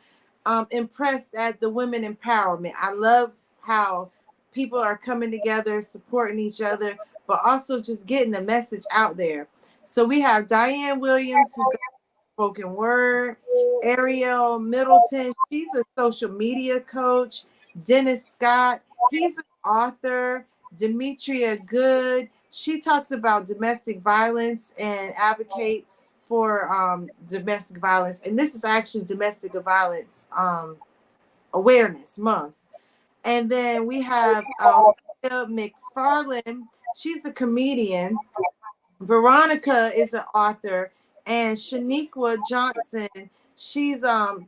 Speaker 6: impressed at the women empowerment. I love how people are coming together, supporting each other, but also just getting the message out there. So we have Diane Williams, who's got spoken word, Ariel Middleton, she's a social media coach, Dennis Scott, he's an author, Demetria Good, she talks about domestic violence and advocates for domestic violence. And this is actually Domestic Violence Awareness Month. And then we have McFarland. She's a comedian. Veronica is an author. And Shaniqua Johnson, she's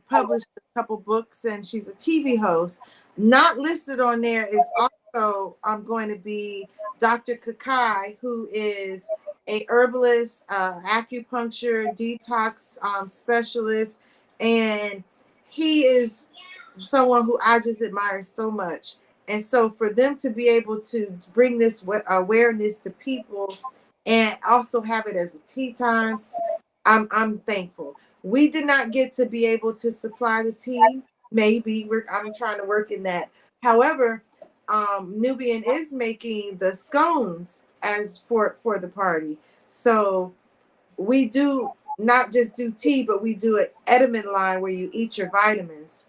Speaker 6: published a couple books and she's a TV host. Not listed on there is also going to be Dr. Kakai, who is a herbalist, acupuncture, detox specialist, and he is someone who I just admire so much. And so for them to be able to bring this awareness to people and also have it as a tea time, I'm thankful. We did not get to be able to supply the tea. Maybe I'm trying to work in that. However, Nubian is making the scones as for the party. So we do not just do tea, but we do an Edamin line where you eat your vitamins.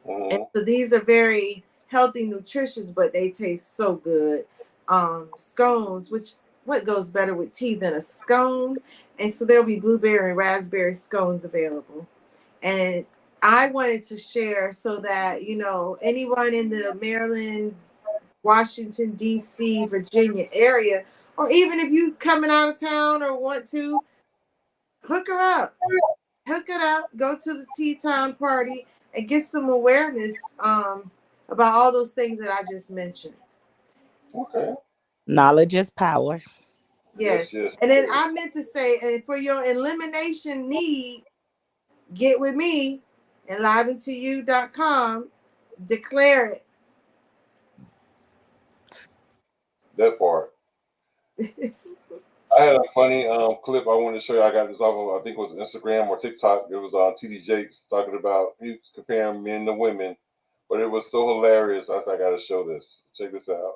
Speaker 6: And so these are very healthy, nutritious, but they taste so good. Scones, which what goes better with tea than a scone? And so there'll be blueberry and raspberry scones available. And I wanted to share so that, you know, anyone in the Maryland, Washington, D.C., Virginia area, or even if you coming out of town or want to, hook her up. Hook it up, go to the tea time party and get some awareness about all those things that I just mentioned.
Speaker 4: Okay.
Speaker 5: Knowledge is power.
Speaker 6: Yes. And then I meant to say, and for your elimination need, get with me, enliventoyou.com, declare it.
Speaker 4: That part. I had a funny clip I wanted to show you. I got this off of, I think it was Instagram or TikTok. It was on TD Jakes talking about, he was comparing men to women, but it was so hilarious. I said, I got to show this. Check this out.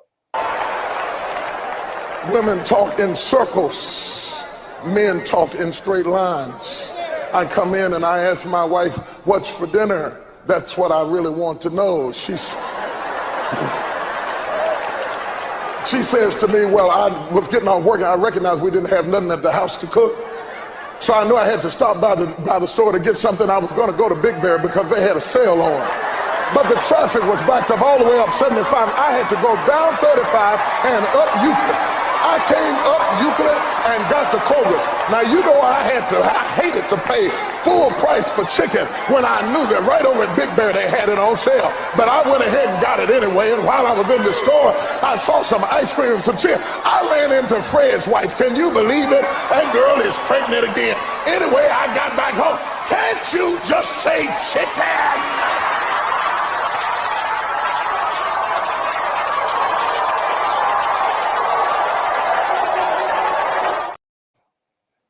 Speaker 1: Women talk in circles. Men talk in straight lines. I come in and I ask my wife, what's for dinner? That's what I really want to know. She says to me, well, I was getting off work and I recognized we didn't have nothing at the house to cook. So I knew I had to stop by the store to get something. I was going to go to Big Bear because they had a sale on. But the traffic was backed up all the way up 75. I had to go down 35 and up Euclid. I came up Euclid and got to Kroger's. Now, you know I hated to pay full price for chicken when I knew that right over at Big Bear they had it on sale. But I went ahead and got it anyway, and while I was in the store, I saw some ice cream and some chicken. I ran into Fred's wife. Can you believe it? That girl is pregnant again. Anyway, I got back home. Can't you just say chicken?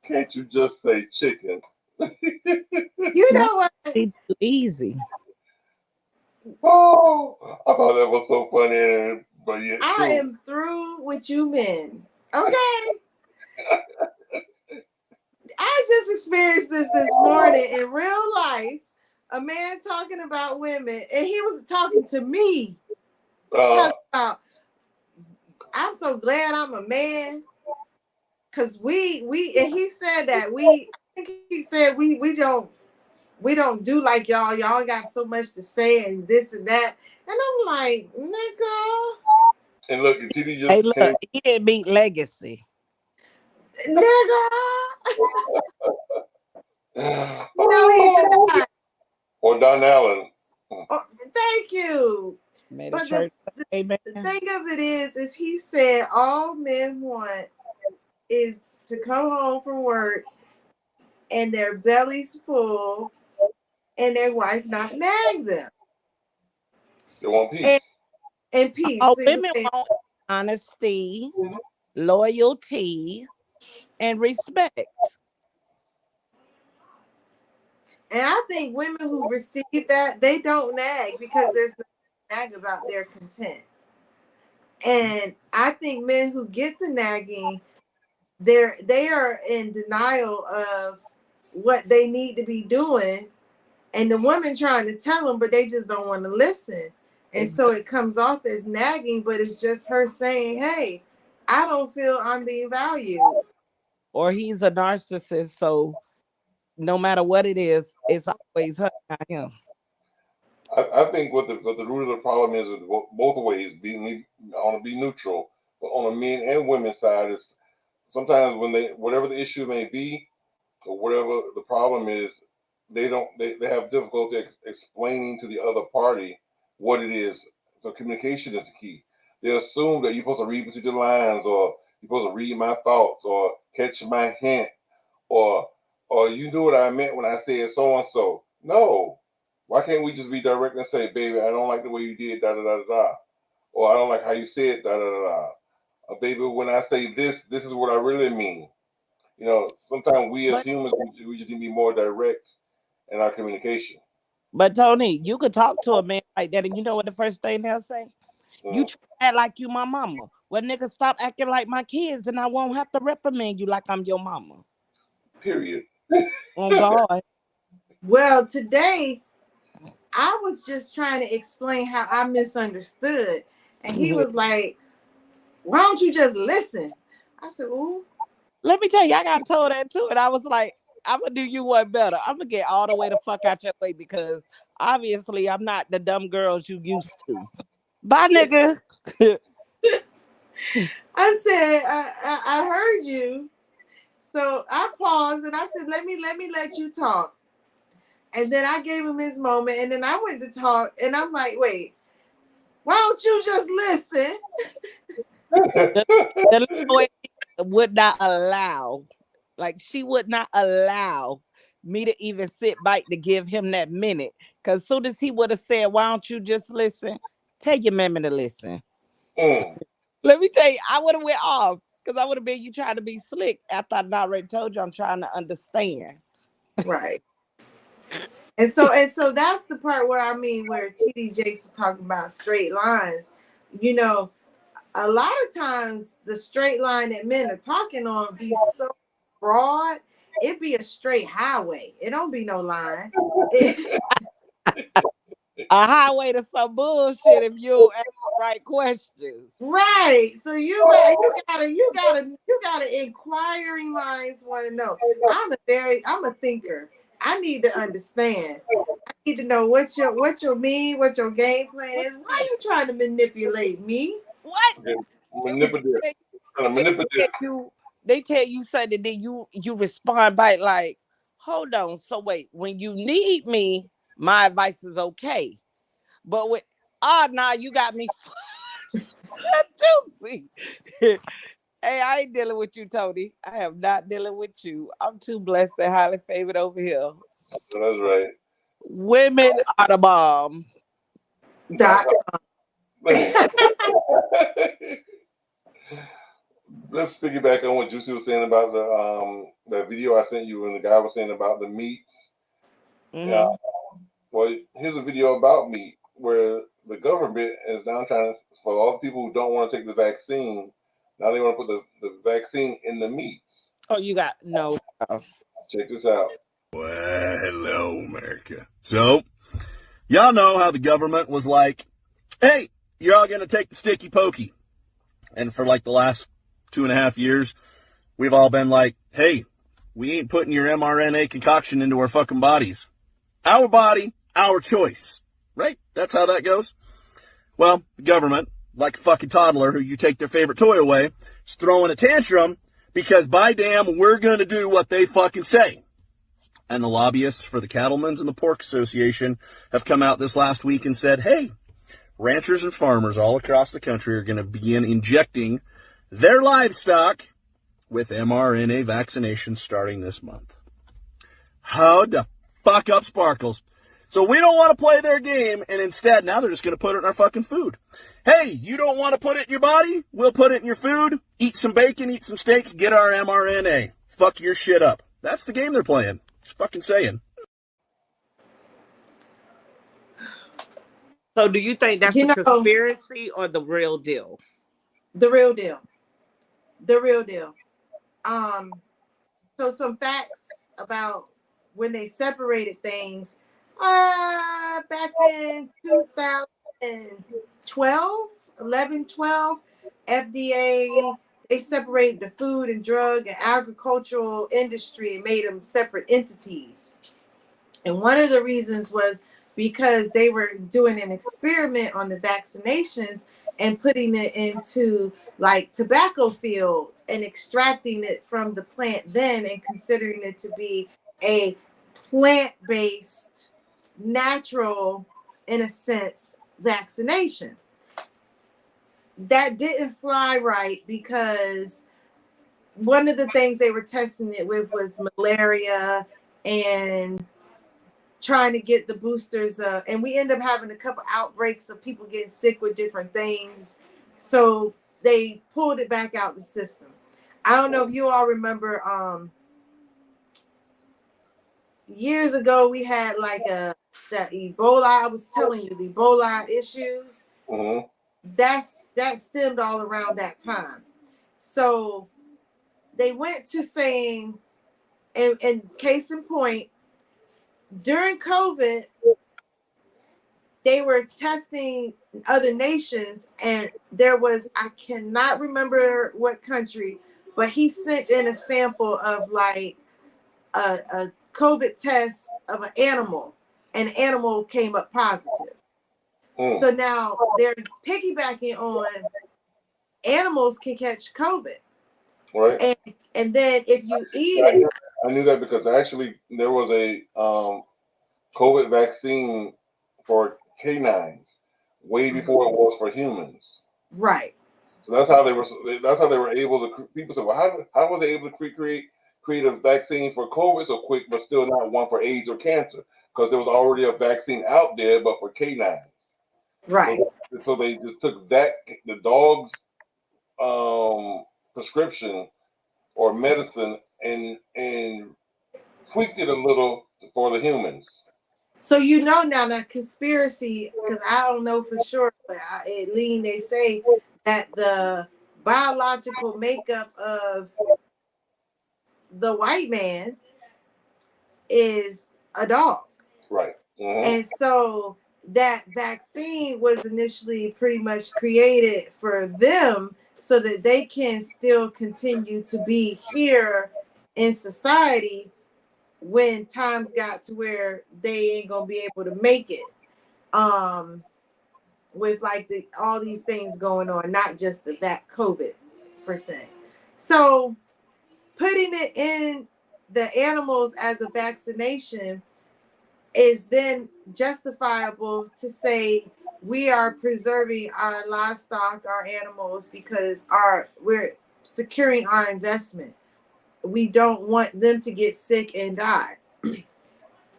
Speaker 4: Can't you just say chicken?
Speaker 6: You know what?
Speaker 5: It's too easy.
Speaker 4: Oh, I thought that was so funny. But yeah,
Speaker 6: I am through with you men. Okay. I just experienced this morning in real life. A man talking about women, and he was talking to me. Talking about, I'm so glad I'm a man. Cause we and he said that I think he said we don't do like y'all. Y'all got so much to say and this and that. And I'm like, nigga.
Speaker 4: And look, TD just
Speaker 5: Hey, look, he didn't beat Legacy.
Speaker 6: Nigga. No, he's not.
Speaker 4: Or Don Allen.
Speaker 6: Oh, thank you.
Speaker 5: May the
Speaker 6: But
Speaker 5: church say amen.
Speaker 6: the thing of it is he said all men want is to come home from work and their bellies full and their wife not nag them.
Speaker 4: They want peace.
Speaker 6: And peace.
Speaker 5: All
Speaker 6: So he was
Speaker 5: women
Speaker 6: saying,
Speaker 5: want honesty, loyalty, and respect.
Speaker 6: and I think women who receive that, they don't nag because there's no nag about their content. And I think men who get the nagging, they are in denial of what they need to be doing, and the woman trying to tell them, but they just don't want to listen. And so it comes off as nagging, but it's just her saying, hey, I don't feel I'm being valued.
Speaker 5: Or he's a narcissist, so no matter what it is, it's always her, not him.
Speaker 4: I think what the root of the problem is with both ways. I want to be neutral, but on the men and women side is sometimes when whatever the issue may be or whatever the problem is, they have difficulty explaining to the other party what it is. So communication is the key. They assume that you're supposed to read between the lines, or you're supposed to read my thoughts, or catch my hint, or you knew what I meant when I said so and so. No. Why can't we just be direct and say, baby, I don't like the way you did da da da da, or I don't like how you said da da da da. Baby, when I say this is what I really mean. You know, sometimes we as humans, we just need to be more direct in our communication.
Speaker 5: But Tony, you could talk to a man like that, and you know what the first thing they'll say? You try to act like you my mama. Well, nigga, stop acting like my kids, and I won't have to reprimand you like I'm your mama.
Speaker 4: Period.
Speaker 5: Oh God.
Speaker 6: Well, today I was just trying to explain how I misunderstood, and he was like, "Why don't you just listen?" I said, "Ooh."
Speaker 5: Let me tell you, I got told that too, and I was like, I'm gonna do you one better. I'm gonna get all the way the fuck out your way because obviously I'm not the dumb girls you used to. Bye, nigga.
Speaker 6: I said, I heard you. So I paused and I said, let me let you talk. And then I gave him his moment, and then I went to talk, and I'm like, wait, why don't you just listen?
Speaker 5: The lawyer would not allow, like she would not allow me to even sit back to give him that minute. Because as soon as he would have said, why don't you just listen? Tell your mammy to listen. Let me tell you, I would have went off because I would have been you trying to be slick after I already told you I'm trying to understand.
Speaker 6: Right. And so that's the part where where TD Jakes is talking about straight lines. You know, a lot of times the straight line that men are talking on be so broad, it be a straight highway. It don't be no line.
Speaker 5: A highway to some bullshit if you ask the right questions.
Speaker 6: Right. So you gotta inquiring minds want to know. I'm a thinker. I need to understand. I need to know what your mean, what your game plan is. Why are you trying to manipulate me?
Speaker 5: What?
Speaker 4: Manipulative.
Speaker 5: They tell you something, then you respond back like, hold on. So wait, when you need me, my advice is okay. But when nah, you got me juicy. Hey, I ain't dealing with you, Tony. I am not dealing with you. I'm too blessed and highly favored over here.
Speaker 4: That's right.
Speaker 5: Women are the bomb.
Speaker 4: Let's piggyback on what Juicy was saying about that video I sent you, and the guy was saying about the meats. Yeah. Well, here's a video about meat where the government is now trying to, for all the people who don't want to take the vaccine, now they want to put the vaccine in the meats.
Speaker 5: Oh, you got no.
Speaker 4: Check this out.
Speaker 8: Well, hello, America. So, y'all know how the government was like, hey, you're all going to take the sticky pokey. And for like the last 2.5 years, we've all been like, hey, we ain't putting your mRNA concoction into our fucking bodies. Our body, our choice. Right? That's how that goes. Well, the government, like a fucking toddler who you take their favorite toy away, is throwing a tantrum because by damn, we're going to do what they fucking say. and the lobbyists for the Cattlemen's and the Pork Association have come out this last week and said, hey, ranchers and farmers all across the country are going to begin injecting their livestock with mRNA vaccinations starting this month. How the fuck up sparkles? So we don't want to play their game, and instead now they're just going to put it in our fucking food. Hey, you don't want to put it in your body? We'll put it in your food. Eat some bacon, eat some steak, get our mRNA. Fuck your shit up. That's the game they're playing. Just fucking saying.
Speaker 5: So do you think that's a conspiracy or the real deal?
Speaker 6: The real deal. The real deal. So some facts about when they separated things. Back in 2012, 12, FDA, they separated the food and drug and agricultural industry and made them separate entities. And one of the reasons was because they were doing an experiment on the vaccinations and putting it into like tobacco fields and extracting it from the plant then and considering it to be a plant-based, natural, in a sense, vaccination. That didn't fly right because one of the things they were testing it with was malaria and trying to get the boosters, and we end up having a couple outbreaks of people getting sick with different things. So they pulled it back out the system. I don't know if you all remember, years ago we had like that Ebola. I was telling you the Ebola issues.
Speaker 4: Mm-hmm.
Speaker 6: That stemmed all around that time. So they went to saying, and case in point, during COVID, they were testing other nations, and there was, I cannot remember what country, but he sent in a sample of like a COVID test of an animal, and the animal came up positive. So now they're piggybacking on animals can catch COVID.
Speaker 4: Right.
Speaker 6: And then if you eat it.
Speaker 4: I knew that because actually there was a COVID vaccine for canines way before it was for humans.
Speaker 6: Right.
Speaker 4: So that's how they were able to. People said, well, how were they able to create a vaccine for COVID so quick, but still not one for AIDS or cancer? Because there was already a vaccine out there, but for canines.
Speaker 6: Right.
Speaker 4: So they just took the dog's prescription or medicine and tweaked it a little for the humans.
Speaker 6: So you know now that conspiracy, because I don't know for sure, but they say that the biological makeup of the white man is a dog.
Speaker 4: Right. Mm-hmm.
Speaker 6: And so that vaccine was initially pretty much created for them so that they can still continue to be here in society when times got to where they ain't gonna be able to make it, with like all these things going on, not just the COVID per se. So putting it in the animals as a vaccination is then justifiable to say we are preserving our livestock, our animals, because we're securing our investment. We don't want them to get sick and die.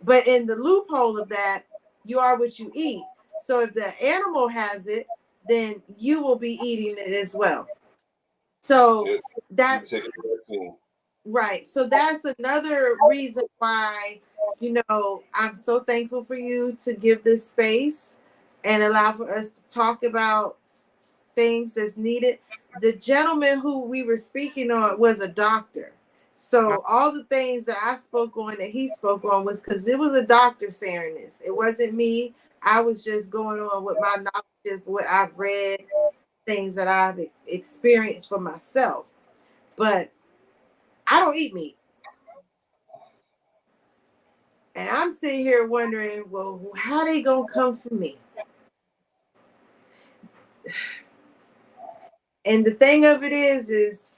Speaker 6: But in the loophole of that, you are what you eat. So if the animal has it, then you will be eating it as well. So that's right. So that's another reason why, I'm so thankful for you to give this space and allow for us to talk about things that's needed. The gentleman who we were speaking on was a doctor. So all the things that I spoke on that he spoke on was because it was a doctor saying this. It wasn't me. I was just going on with my knowledge of what I've read, things that I've experienced for myself. But I don't eat meat. And I'm sitting here wondering, well, how they gonna come for me? And the thing of it is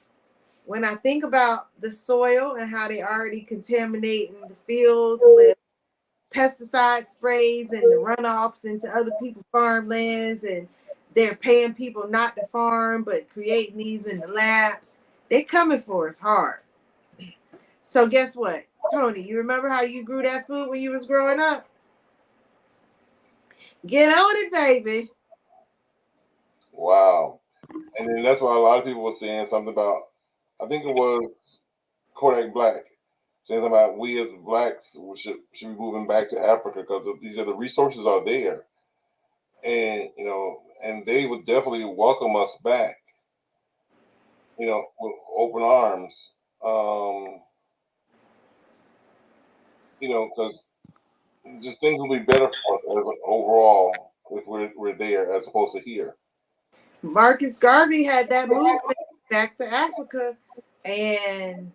Speaker 6: when I think about the soil and how they already contaminating the fields with pesticide sprays and the runoffs into other people's farmlands, and they're paying people not to farm but creating these in the labs, they coming for us hard. So guess what, Tony, you remember how you grew that food when you was growing up? Get on it, baby.
Speaker 4: Wow. And then that's why a lot of people were saying something about, I think it was Kodak Black, saying something about we as blacks should be moving back to Africa because these are the resources are there, and and they would definitely welcome us back, with open arms, because just things will be better for us overall if we're there as opposed to here.
Speaker 6: Marcus Garvey had that movement back to Africa, and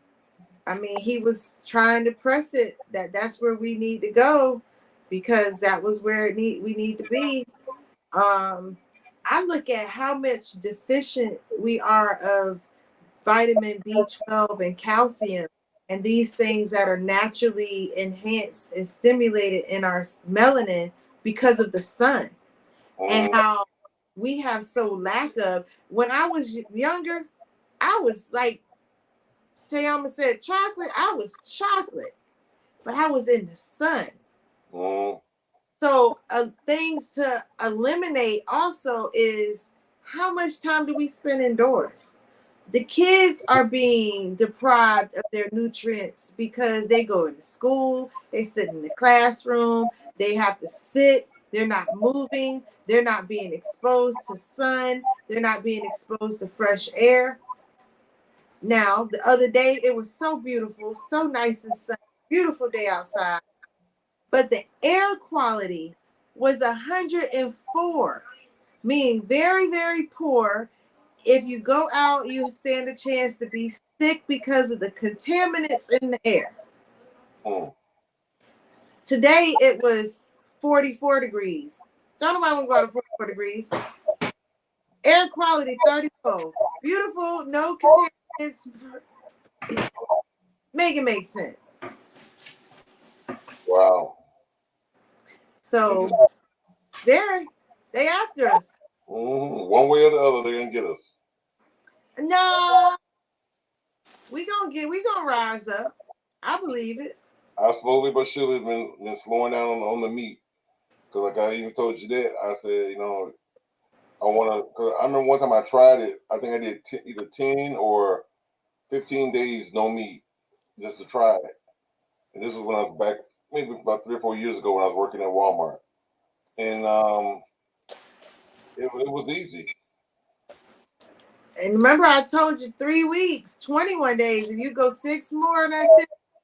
Speaker 6: I mean, he was trying to press it that's where we need to go because that was where we need to be. I look at how much deficient we are of vitamin B12 and calcium and these things that are naturally enhanced and stimulated in our melanin because of the sun, and how we have so lack of. When I was younger, I was like Tayama said, chocolate. I was chocolate, but I was in the sun. So things to eliminate also is how much time do we spend indoors? The kids are being deprived of their nutrients because they go into school, they sit in the classroom, they have to sit, they're not moving, they're not being exposed to sun, they're not being exposed to fresh air. Now, the other day, it was so beautiful, so nice and sunny, beautiful day outside, but the air quality was 104, meaning very, very poor. If you go out, you stand a chance to be sick because of the contaminants in the air. Today, it was 44 degrees. Don't nobody want to go out to 44 degrees. Air quality 34. Beautiful, no contaminants. Make it make sense.
Speaker 4: Wow.
Speaker 6: So, they after us.
Speaker 4: One way or the other, they're gonna get us.
Speaker 6: No, we gonna rise up. I believe it.
Speaker 4: I slowly but surely been slowing down on the meat, because like I even told you that I said, I want to. Because I remember one time I tried it. I think I did either 10 or 15 days no meat just to try it. And this was when I was back, maybe about 3 or 4 years ago when I was working at Walmart, and it was easy.
Speaker 6: And remember, I told you 3 weeks, 21 days. If you go 6 more than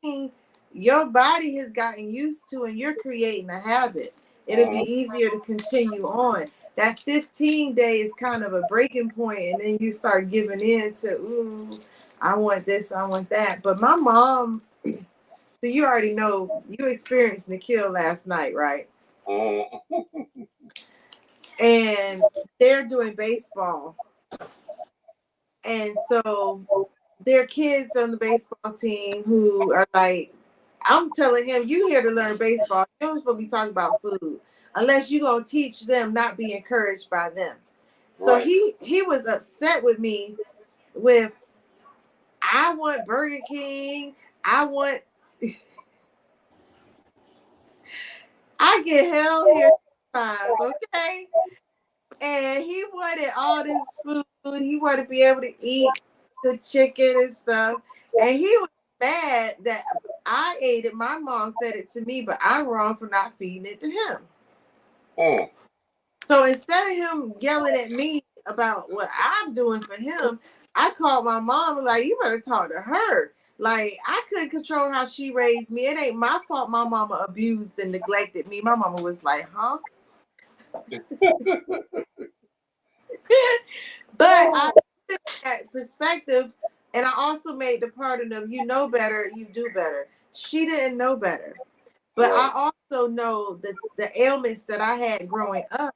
Speaker 6: 15, your body has gotten used to, and you're creating a habit. It'll be easier to continue on. That 15 day is kind of a breaking point, and then you start giving in to, ooh, I want this, I want that. But my mom, so you already know, you experienced Nikhil last night, right? And they're doing baseball. And so there are kids on the baseball team who are like, I'm telling him, you here to learn baseball. You're supposed to be talking about food. Unless you're going to teach them, not be encouraged by them. So
Speaker 4: Right.
Speaker 6: he was upset with me with, I want Burger King. I get hell here sometimes, okay? And he wanted all this food. He wanted to be able to eat the chicken and stuff. And he was mad that I ate it. My mom fed it to me, but I'm wrong for not feeding it to him. So instead of him yelling at me about what I'm doing for him, I called my mom, like, you better talk to her. Like, I couldn't control how she raised me. It ain't my fault my mama abused and neglected me. My mama was like, huh? But I took that perspective, and I also made the part of, you know better, you do better. She didn't know better. But I also know the ailments that I had growing up.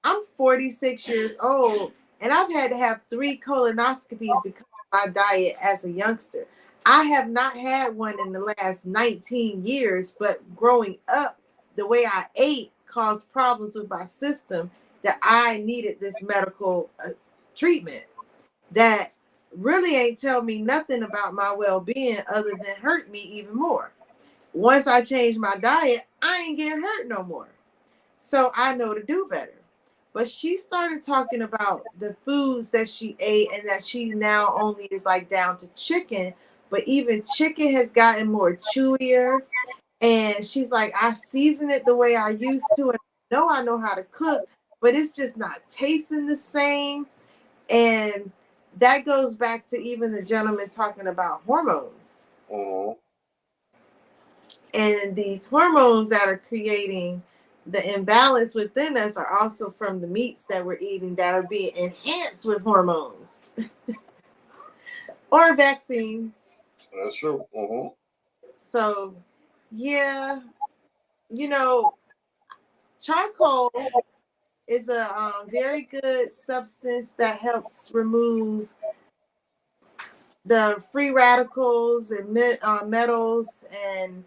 Speaker 6: I'm 46 years old, and I've had to have 3 colonoscopies because of my diet as a youngster. I have not had one in the last 19 years, but growing up, the way I ate caused problems with my system that I needed this medical treatment that really ain't tell me nothing about my well-being other than hurt me even more. Once I changed my diet, I ain't getting hurt no more. So I know to do better. But she started talking about the foods that she ate and that she now only is like down to chicken. But even chicken has gotten more chewier. And she's like, I season it the way I used to. And I know how to cook, but it's just not tasting the same. And that goes back to even the gentleman talking about hormones.
Speaker 4: Mm-hmm.
Speaker 6: And these hormones that are creating the imbalance within us are also from the meats that we're eating that are being enhanced with hormones or vaccines.
Speaker 4: That's true. Mm-hmm.
Speaker 6: So, yeah, charcoal is a very good substance that helps remove the free radicals and metals and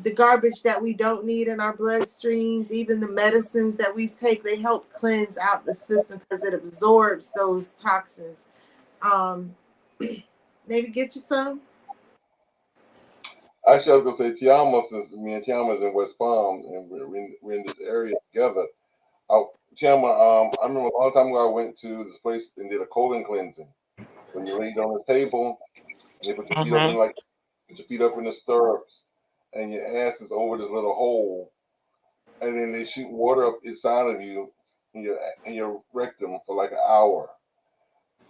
Speaker 6: the garbage that we don't need in our bloodstreams. Even the medicines that we take, they help cleanse out the system because it absorbs those toxins. Maybe get you some.
Speaker 4: Actually, I was gonna say Tiama, since me and Tiama is in West Palm and we're in this area together. Tiama, I remember a long time ago I went to this place and did a colon cleansing. When you laid on the table, you put your feet up in the stirrups, and your ass is over this little hole, and then they shoot water up inside of you in your rectum for like an hour,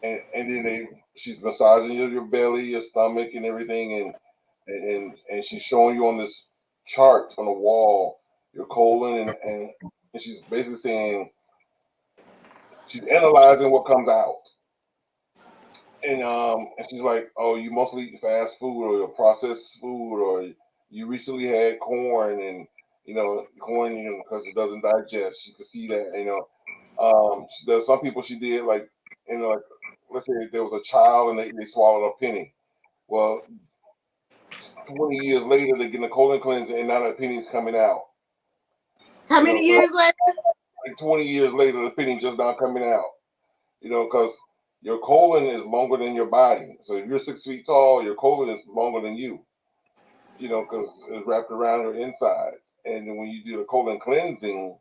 Speaker 4: and then she's massaging your belly, your stomach, and everything, and she's showing you on this chart on the wall your colon, and she's basically saying she's analyzing what comes out. And she's like, "Oh, you mostly eat fast food or processed food, or you recently had corn, and corn, because it doesn't digest. You can see that, there's some people she did like, like, let's say there was a child and they swallowed a penny. Well, 20 years later, they're getting a colon cleanser, and now that penny's coming out.
Speaker 6: How many years later?
Speaker 4: Like 20 years later, the penny just not coming out. Because your colon is longer than your body. So if you're 6 feet tall, your colon is longer than you, because it's wrapped around your insides. And then when you do the colon cleansing,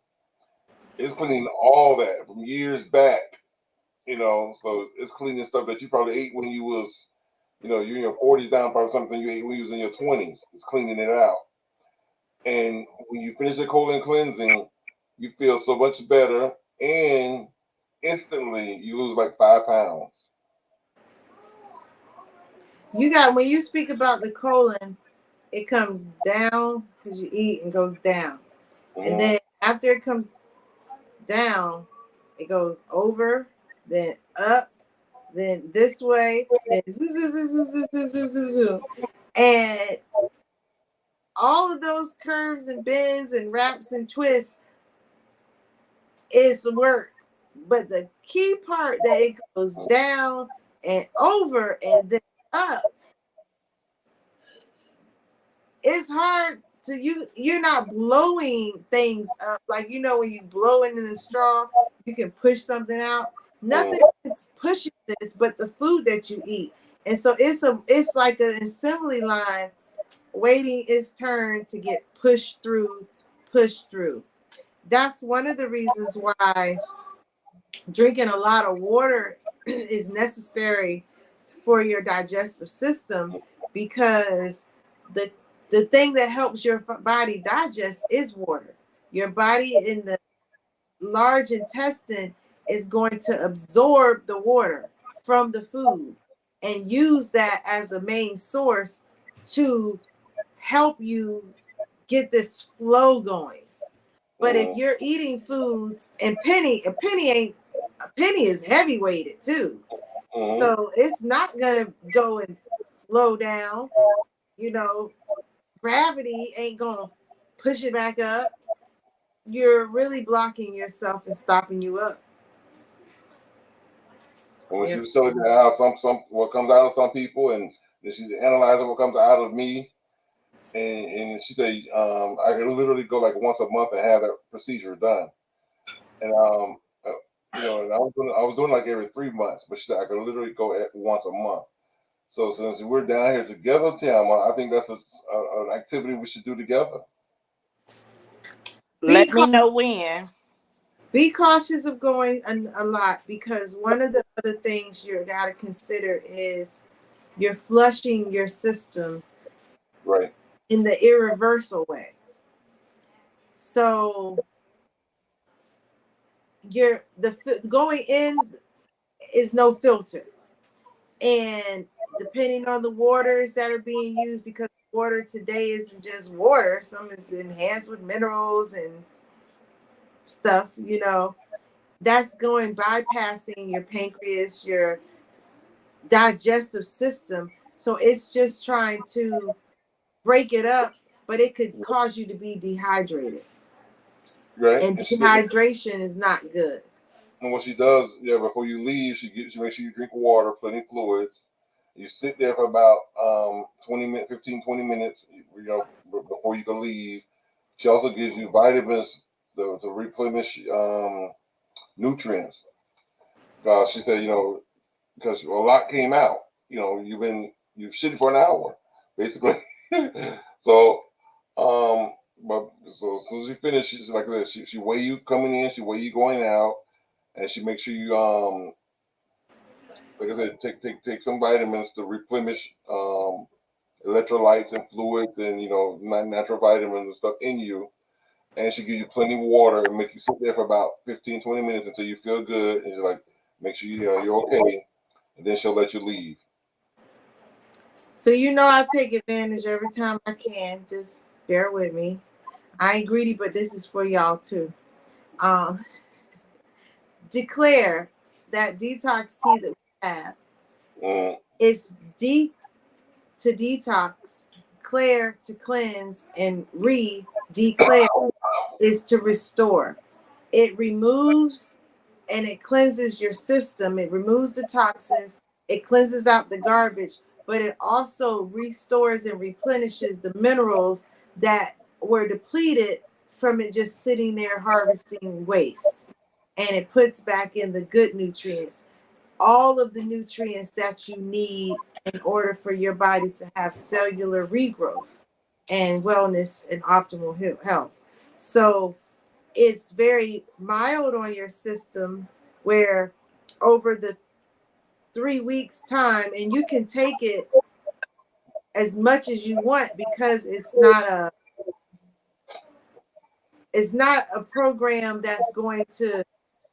Speaker 4: it's cleaning all that from years back, so it's cleaning stuff that you probably ate when you was, you're in your 40s down, probably something you ate when you was in your 20s. It's cleaning it out. And when you finish the colon cleansing, you feel so much better, and instantly you lose like 5 pounds.
Speaker 6: When you speak about the colon, it comes down because you eat and goes down. Mm-hmm. And then after it comes down, it goes over, then up, then this way, then zoom, zoom, zoom, zoom, zoom, zoom, zoom, zoom, zoom. And all of those curves and bends and wraps and twists is work. But the key part that it goes down and over and then up, it's hard to you're not blowing things up. Like, when you blow into the straw, you can push something out. Nothing is pushing this but the food that you eat. And so it's like an assembly line waiting its turn to get pushed through. That's one of the reasons why drinking a lot of water is necessary for your digestive system, because the thing that helps your body digest is water. Your body in the large intestine is going to absorb the water from the food and use that as a main source to help you get this flow going. But if you're eating foods, and a penny is heavy weighted too. So it's not gonna go and flow down. Gravity ain't gonna push it back up. You're really blocking yourself and stopping you up.
Speaker 4: And when she
Speaker 6: Yep.
Speaker 4: was telling me how some what comes out of some people, and then she's analyzing what comes out of me, and she said I can literally go like once a month and have that procedure done. And and I was doing like every 3 months, but she said I could literally go at once a month. So since we're down here together, Tiama, I think that's an activity we should do together.
Speaker 6: Be
Speaker 5: Let me know when.
Speaker 6: Be cautious of going a lot, because one of the other things you got to consider is you're flushing your system
Speaker 4: Right.
Speaker 6: in the irreversible way. So going in is no filter, and depending on the waters that are being used, because water today isn't just water, some is enhanced with minerals and stuff, that's going bypassing your pancreas, your digestive system. So it's just trying to break it up, but it could cause you to be dehydrated.
Speaker 4: Right.
Speaker 6: And
Speaker 4: And she said,
Speaker 6: dehydration is not good.
Speaker 4: and what she does, yeah, before you leave, she makes sure you drink water, plenty of fluids. You sit there for about 20 minutes, 15, 20 minutes, before you can leave. She also gives you vitamins to replenish nutrients. She said, because a lot came out. You've shitted for an hour, basically. So, but so as soon as you finish, she's like this. She weigh you coming in, she weigh you going out, and she makes sure you like I said, take some vitamins to replenish electrolytes and fluids and natural vitamins and stuff in you. And she gives you plenty of water and make you sit there for about 15, 20 minutes until you feel good, and she's like, make sure you're okay, and then she'll let you leave.
Speaker 6: So I take advantage every time I can. Just bear with me. I ain't greedy, but this is for y'all too. Declare that detox tea that we have. It's D to detox, clear to cleanse, and declare is to restore. It removes and it cleanses your system. It removes the toxins. It cleanses out the garbage, but it also restores and replenishes the minerals that were depleted from it just sitting there harvesting waste. And it puts back in the good nutrients, all of the nutrients that you need in order for your body to have cellular regrowth and wellness and optimal health. So it's very mild on your system, where over the 3 weeks time, and you can take it as much as you want, because it's not a program that's going to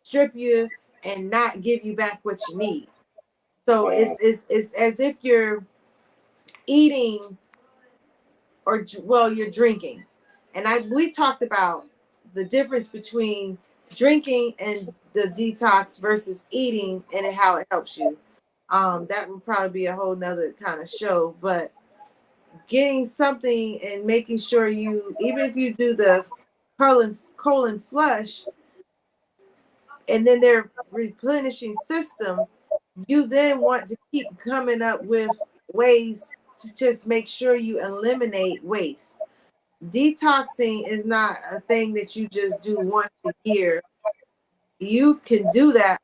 Speaker 6: strip you and not give you back what you need. So it's as if you're eating, or you're drinking. And we talked about the difference between drinking and the detox versus eating and how it helps you. That would probably be a whole nother kind of show, but getting something and making sure even if you do the colon flush, and then their replenishing system, you then want to keep coming up with ways to just make sure you eliminate waste. Detoxing is not a thing that you just do once a year. You can do that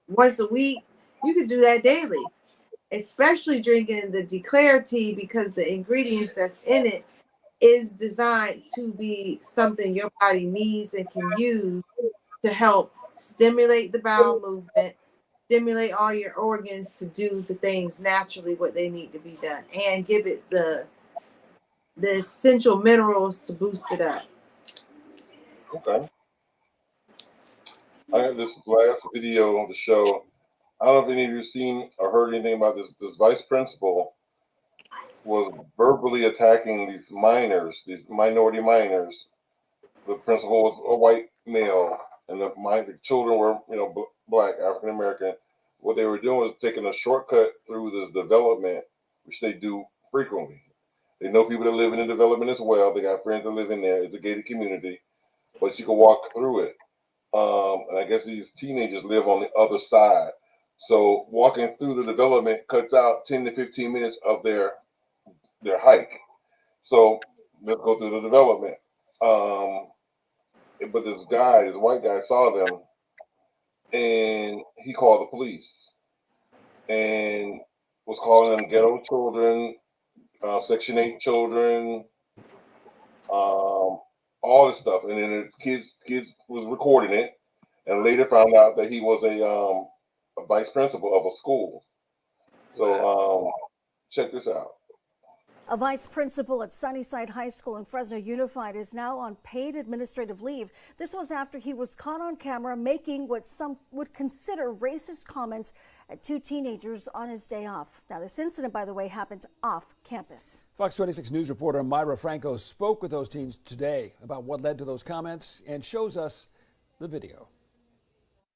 Speaker 6: once a week. You can do that daily, especially drinking the Declare tea, because the ingredients that's in it is designed to be something your body needs and can use to help stimulate the bowel movement, stimulate all your organs to do the things naturally what they need to be done, and give it the essential minerals to boost it up.
Speaker 4: Okay. I have this last video on the show. I don't know if any of you seen or heard anything about this. This vice principal was verbally attacking these minors, these minority minors. The principal was a white male, and the children were, black, African American. What they were doing was taking a shortcut through this development, which they do frequently. They know people that live in the development as well. They got friends that live in there. It's a gated community, but you can walk through it. And I guess these teenagers live on the other side. So walking through the development cuts out 10 to 15 minutes of their hike. So let's go through the development. But this white guy, saw them, and he called the police and was calling them ghetto children, Section 8 children, all this stuff. And then the kids was recording it, and later found out that he was a vice principal of a school. So check this out.
Speaker 9: A vice principal at Sunnyside High School in Fresno Unified is now on paid administrative leave. This was after he was caught on camera making what some would consider racist comments at two teenagers on his day off. Now, this incident, by the way, happened off campus.
Speaker 10: Fox 26 News reporter Myra Franco spoke with those teens today about what led to those comments and shows us the video.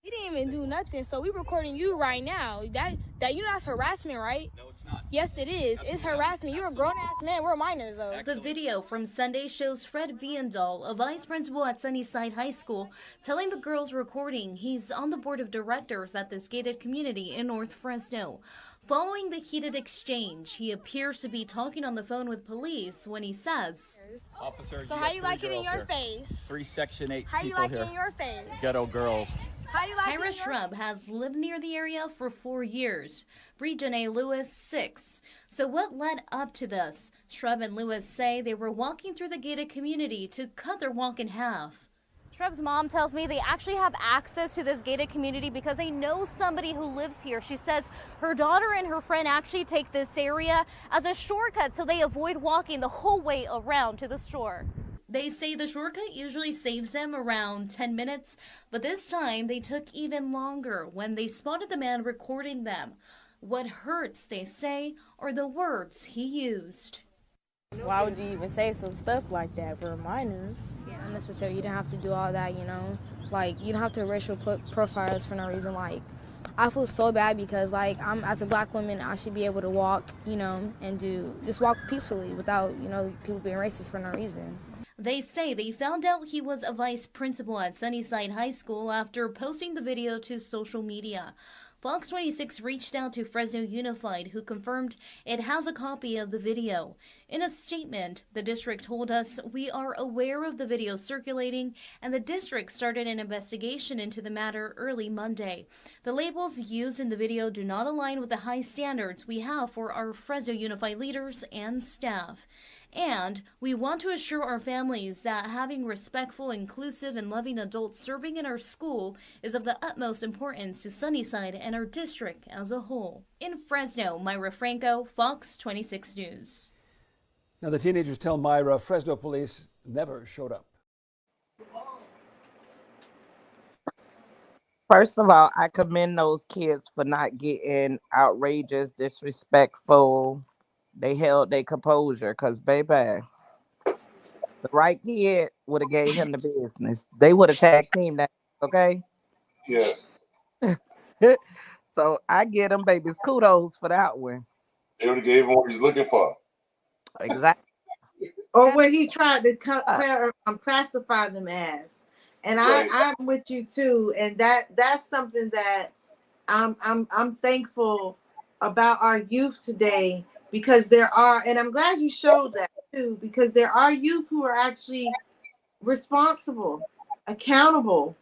Speaker 11: He didn't even do nothing, so we recording you right now. That you know that's harassment, right?
Speaker 12: No, it's not.
Speaker 11: Yes, it is. Absolutely. It's harassment. You're a grown-ass man. We're minors, though.
Speaker 13: The video from Sunday shows Fred Viandahl, a vice principal at Sunnyside High School, telling the girls recording he's on the board of directors at this gated community in North Fresno. Following the heated exchange, he appears to be talking on the phone with police when he says,
Speaker 12: "Officer,
Speaker 11: so how you like it in your face?
Speaker 12: 3 Section 8
Speaker 11: how
Speaker 12: people
Speaker 11: you like
Speaker 12: here.
Speaker 11: it in your face?
Speaker 12: Ghetto girls."
Speaker 11: How do you like
Speaker 13: Ira Shrub has lived near the area for 4 years. Breejanay Lewis, 6. So what led up to this? Shrub and Lewis say they were walking through the gated community to cut their walk in half.
Speaker 11: Shrub's mom tells me they actually have access to this gated community because they know somebody who lives here. She says her daughter and her friend actually take this area as a shortcut so they avoid walking the whole way around to the store.
Speaker 13: They say the shortcut usually saves them around 10 minutes, but this time they took even longer when they spotted the man recording them. What hurts, they say, are the words he used.
Speaker 14: Why would you even say some stuff like that for minors?
Speaker 11: It's unnecessary. You don't have to do all that, you know? Like, you don't have to racial profile us for no reason. Like, I feel so bad because, like, as a black woman, I should be able to walk, you know, and just walk peacefully without, you know, people being racist for no reason.
Speaker 13: They say they found out he was a vice principal at Sunnyside High School after posting the video to social media. Fox 26 reached out to Fresno Unified, who confirmed it has a copy of the video. In a statement, the district told us, "We are aware of the video circulating, and the district started an investigation into the matter early Monday. The labels used in the video do not align with the high standards we have for our Fresno Unified leaders and staff. And we want to assure our families that having respectful, inclusive, and loving adults serving in our school is of the utmost importance to Sunnyside and our district as a whole." In Fresno, Myra Franco, Fox 26 News.
Speaker 10: Now, the teenagers tell Myra Fresno police never showed up.
Speaker 5: First of all, I commend those kids for not getting outrageous, disrespectful. They held their composure because, baby, the right kid would have gave him the business. They would have tag teamed that, okay?
Speaker 4: Yes.
Speaker 5: So I give them babies kudos for that one.
Speaker 4: They would have gave him what he's looking for.
Speaker 5: Exactly.
Speaker 6: Or what he tried to classify them as. And
Speaker 4: Right.
Speaker 6: I'm with you too. And that's something that I'm thankful about our youth today, because there are, and I'm glad you showed that too, because there are youth who are actually responsible, accountable.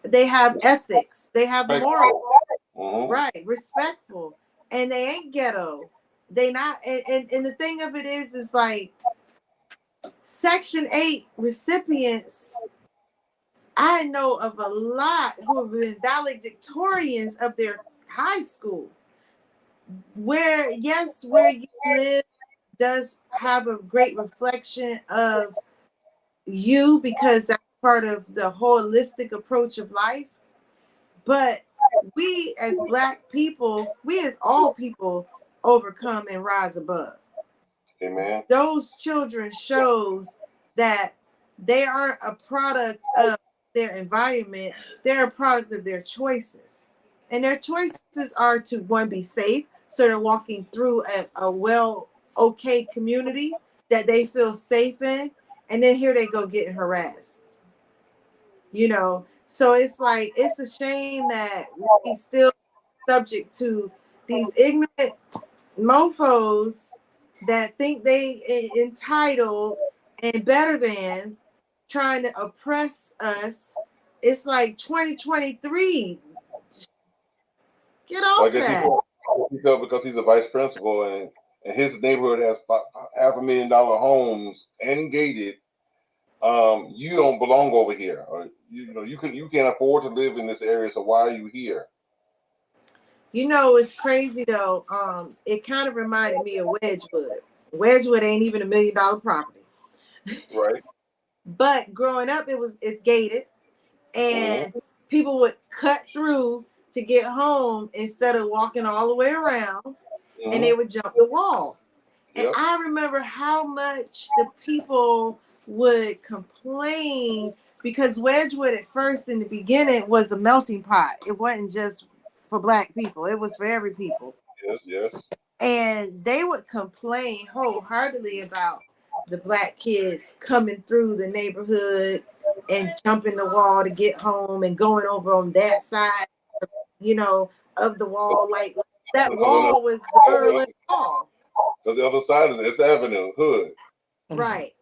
Speaker 6: They have ethics, they have morals, right, respectful, and they ain't ghetto. They not, and the thing of it is like Section 8 recipients, I know of a lot who have been valedictorians of their high school. Where you live does have a great reflection of you, because that's part of the holistic approach of life. But we as Black people, we as all people, overcome and rise above.
Speaker 4: Amen.
Speaker 6: Those children shows that they aren't a product of their environment, they're a product of their choices. And their choices are to, one, be safe, so they're walking through a okay community that they feel safe in, and then here they go getting harassed. You know, so it's like, it's a shame that we still subject to these ignorant mofos that think they entitled and better than, trying to oppress us. It's like 2023. Get off that.
Speaker 4: He felt because he's a vice principal and his neighborhood has $500,000 homes and gated. You don't belong over here, or you can't afford to live in this area. So why are you here?
Speaker 6: You know, it's crazy though. It kind of reminded me of Wedgwood. Wedgwood ain't even $1 million property.
Speaker 4: Right.
Speaker 6: But growing up, it's gated, and people would cut through to get home instead of walking all the way around, and they would jump the wall. And I remember how much the people would complain because Wedgwood at first in the beginning was a melting pot. It wasn't just for Black people. It was for every people.
Speaker 4: Yes.
Speaker 6: And they would complain wholeheartedly about the Black kids coming through the neighborhood and jumping the wall to get home and going over on that side, of the wall. Like that wall was the Berlin Wall.
Speaker 4: Because the other side is S Avenue, hood.
Speaker 6: Right.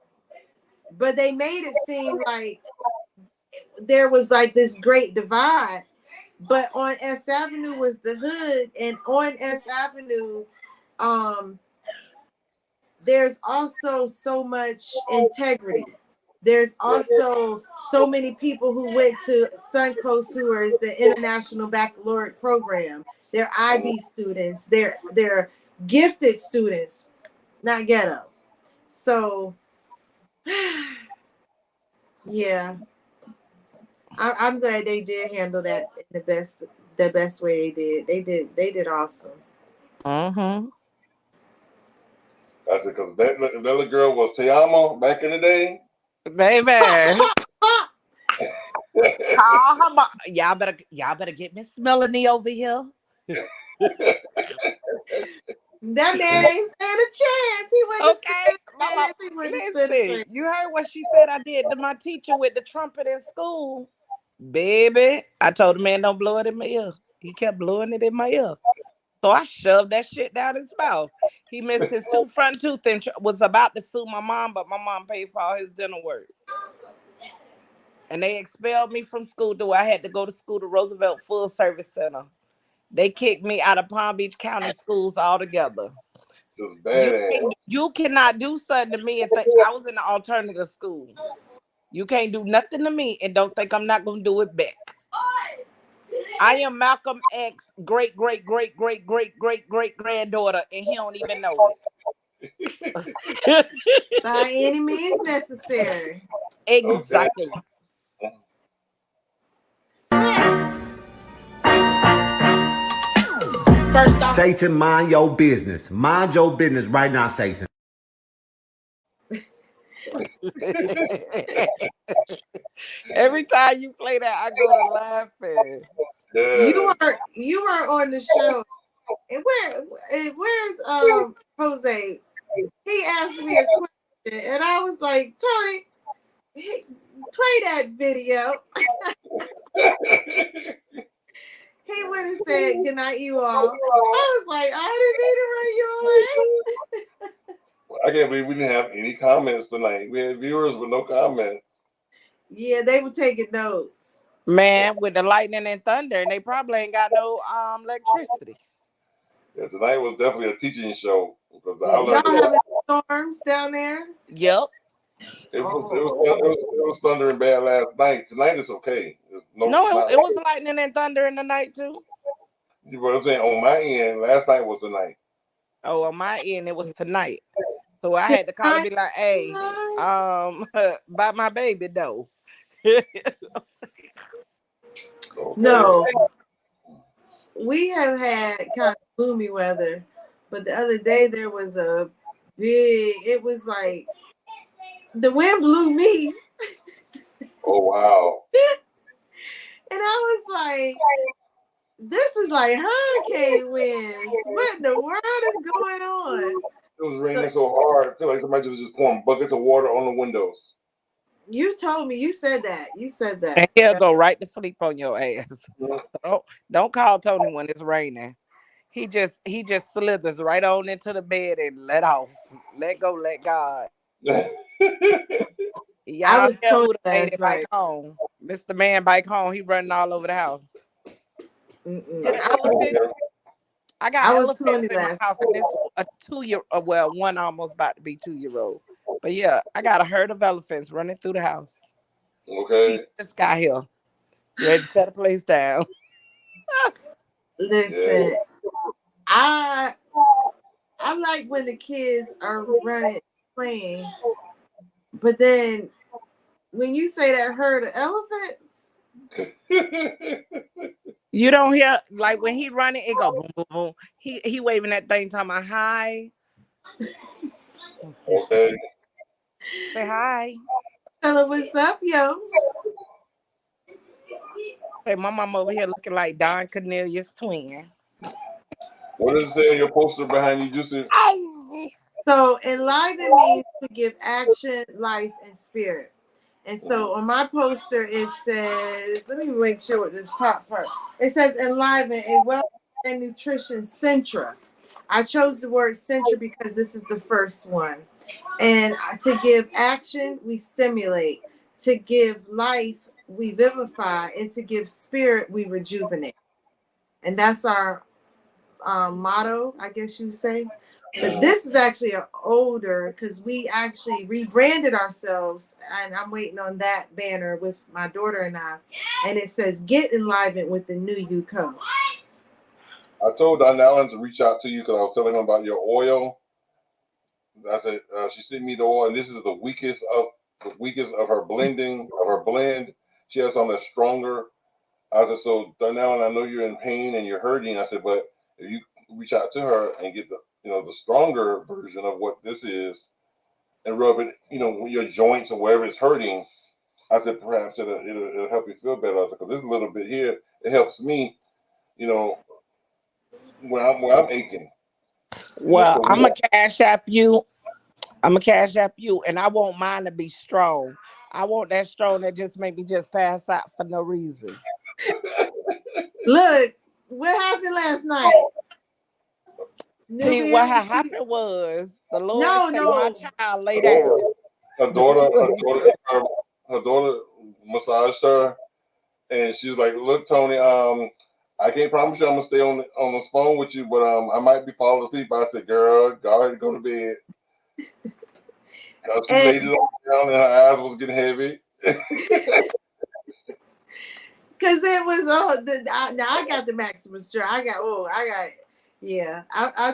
Speaker 6: But they made it seem like there was like this great divide. But on S Avenue was the hood, and on S Avenue, there's also so much integrity. There's also so many people who went to Suncoast, who is the International Baccalaureate Program. They're IB students. They're gifted students, not ghetto. So, yeah, I'm glad they did handle that in the best way they did. They did awesome.
Speaker 4: That's because that little girl was Te Amo back in the day.
Speaker 5: Baby. Call her mom. Y'all better get Miss Melanie over here.
Speaker 6: That man ain't stand a chance. He wouldn't stand a chance. He wouldn't stand a chance.
Speaker 5: You heard what she said I did to my teacher with the trumpet in school. Baby, I told the man don't blow it in my ear. He kept blowing it in my ear. So I shoved that shit down his mouth. He missed his front tooth and was about to sue my mom, but my mom paid for all his dental work. And they expelled me from school. I had to go to school to Roosevelt Full Service Center. They kicked me out of Palm Beach County schools altogether. You cannot do something to me and think I was in the alternative school. You can't do nothing to me and don't think I'm not going to do it back. I am Malcolm X great granddaughter, and he don't even know
Speaker 6: it. By any means necessary.
Speaker 5: Exactly.
Speaker 15: First off, Satan, mind your business. Mind your business right now, Satan.
Speaker 5: Every time you play that, I go to laughing.
Speaker 6: You were on the show. And where's Jose? He asked me a question, and I was like, Tony, play that video. He went and said, good night, you all. I was like, I didn't mean to run you away.
Speaker 4: I can't believe we didn't have any comments tonight. We had viewers with no comments.
Speaker 6: Yeah, they were taking notes.
Speaker 5: Man, with the lightning and thunder, and they probably ain't got no electricity.
Speaker 4: Yeah, tonight was definitely a teaching show. Because
Speaker 6: y'all having storms down there?
Speaker 5: Yep.
Speaker 4: It was thundering bad last night. Tonight it's okay.
Speaker 5: It was lightning and thunder in the night too.
Speaker 4: You know what I'm saying? On my end, last night was the night.
Speaker 5: Oh, on my end, it was tonight. So I had to call and be like, hey, by my baby though.
Speaker 6: No. We have had kind of gloomy weather, but the other day there was it was like the wind blew me.
Speaker 4: Oh wow.
Speaker 6: And I was like, this is like hurricane winds. What in the world is going on?
Speaker 4: It was raining so hard. I feel like somebody was just pouring buckets of water on the windows.
Speaker 6: You told me. You said that. You said
Speaker 5: And
Speaker 6: that.
Speaker 5: he'll go right to sleep on your ass. So don't call Tony when it's raining. He just slithers right on into the bed and let off. Let go, let God.
Speaker 6: I
Speaker 5: Y'all
Speaker 6: was
Speaker 5: hear
Speaker 6: Tony
Speaker 5: who the made
Speaker 6: last
Speaker 5: it back
Speaker 6: night.
Speaker 5: home. Mr. Man back home, he running all over the house. I got
Speaker 6: I was
Speaker 5: elephants
Speaker 6: Tony
Speaker 5: in my
Speaker 6: last
Speaker 5: house, and this a 2-year, well, one almost about to be 2-year-old. But yeah, I got a herd of elephants running through the house.
Speaker 4: Okay.
Speaker 5: This guy here, ready to tear the place down.
Speaker 6: Listen, I like when the kids are running, playing, but then when you say that herd of elephants,
Speaker 5: You don't hear like when he running, it go boom boom boom. He waving that thing, talking about hi.
Speaker 4: Okay.
Speaker 5: Say hi.
Speaker 6: tell her what's up, yo.
Speaker 5: Say my mama over here looking like Don Cornelius' twin.
Speaker 4: What does it say on your poster behind you, Juicy?
Speaker 6: So enliven means to give action, life, and spirit. And so on my poster it says, let me make sure with this top part. It says enliven, a wellness and nutrition centra. I chose the word centra because this is the first one. And to give action, we stimulate. To give life, we vivify. And to give spirit, we rejuvenate. And that's our motto, I guess you say. But this is actually an older, because we actually rebranded ourselves, and I'm waiting on that banner with my daughter and I. And it says, "Get enlivened with the new you code."
Speaker 4: I told Don Allen to reach out to you because I was telling him about your oil. I said she sent me the oil, and this is the weakest of her blending of her blend. She has something that's stronger. I said, so Don Allen, I know you're in pain and you're hurting. I said, but if you reach out to her and get the stronger version of what this is and rub it, with your joints or wherever it's hurting. I said, perhaps it'll help you feel better. I said, because this little bit here, it helps me, when I'm aching.
Speaker 5: Well, I'm gonna cash app you. And I want mine to be strong. I want that strong that just make me just pass out for no reason.
Speaker 6: Look, what happened last night?
Speaker 5: See, what happened was the Lord said, "My child, lay down."
Speaker 4: Her daughter massaged her, and she was like, "Look, Tony, I can't promise you I'm gonna stay on the phone with you, but I might be falling asleep." I said, "Girl, go ahead and go to bed." Cause she laid it on down, and her eyes was getting heavy.
Speaker 6: Cause it was now I got the maximum strength. I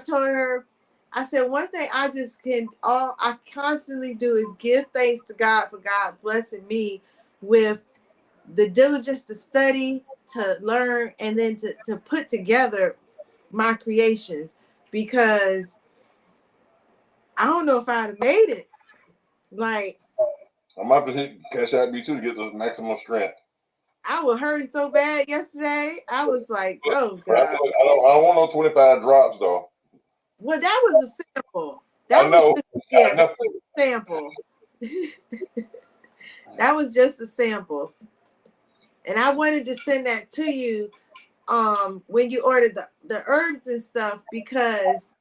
Speaker 6: told her, I said one thing I constantly do is give thanks to God for God blessing me with the diligence to study, to learn, and then to put together my creations, because I don't know if I'd have made it. Like,
Speaker 4: I'm about to hit Cash App B2 to get the maximum strength.
Speaker 6: I was hurting so bad yesterday. I was like, oh
Speaker 4: God.
Speaker 6: God.
Speaker 4: I don't want no 25 drops though.
Speaker 6: Well, that was a sample.
Speaker 4: I know.
Speaker 6: That was a sample. That was just a sample. And I wanted to send that to you when you ordered the herbs and stuff, because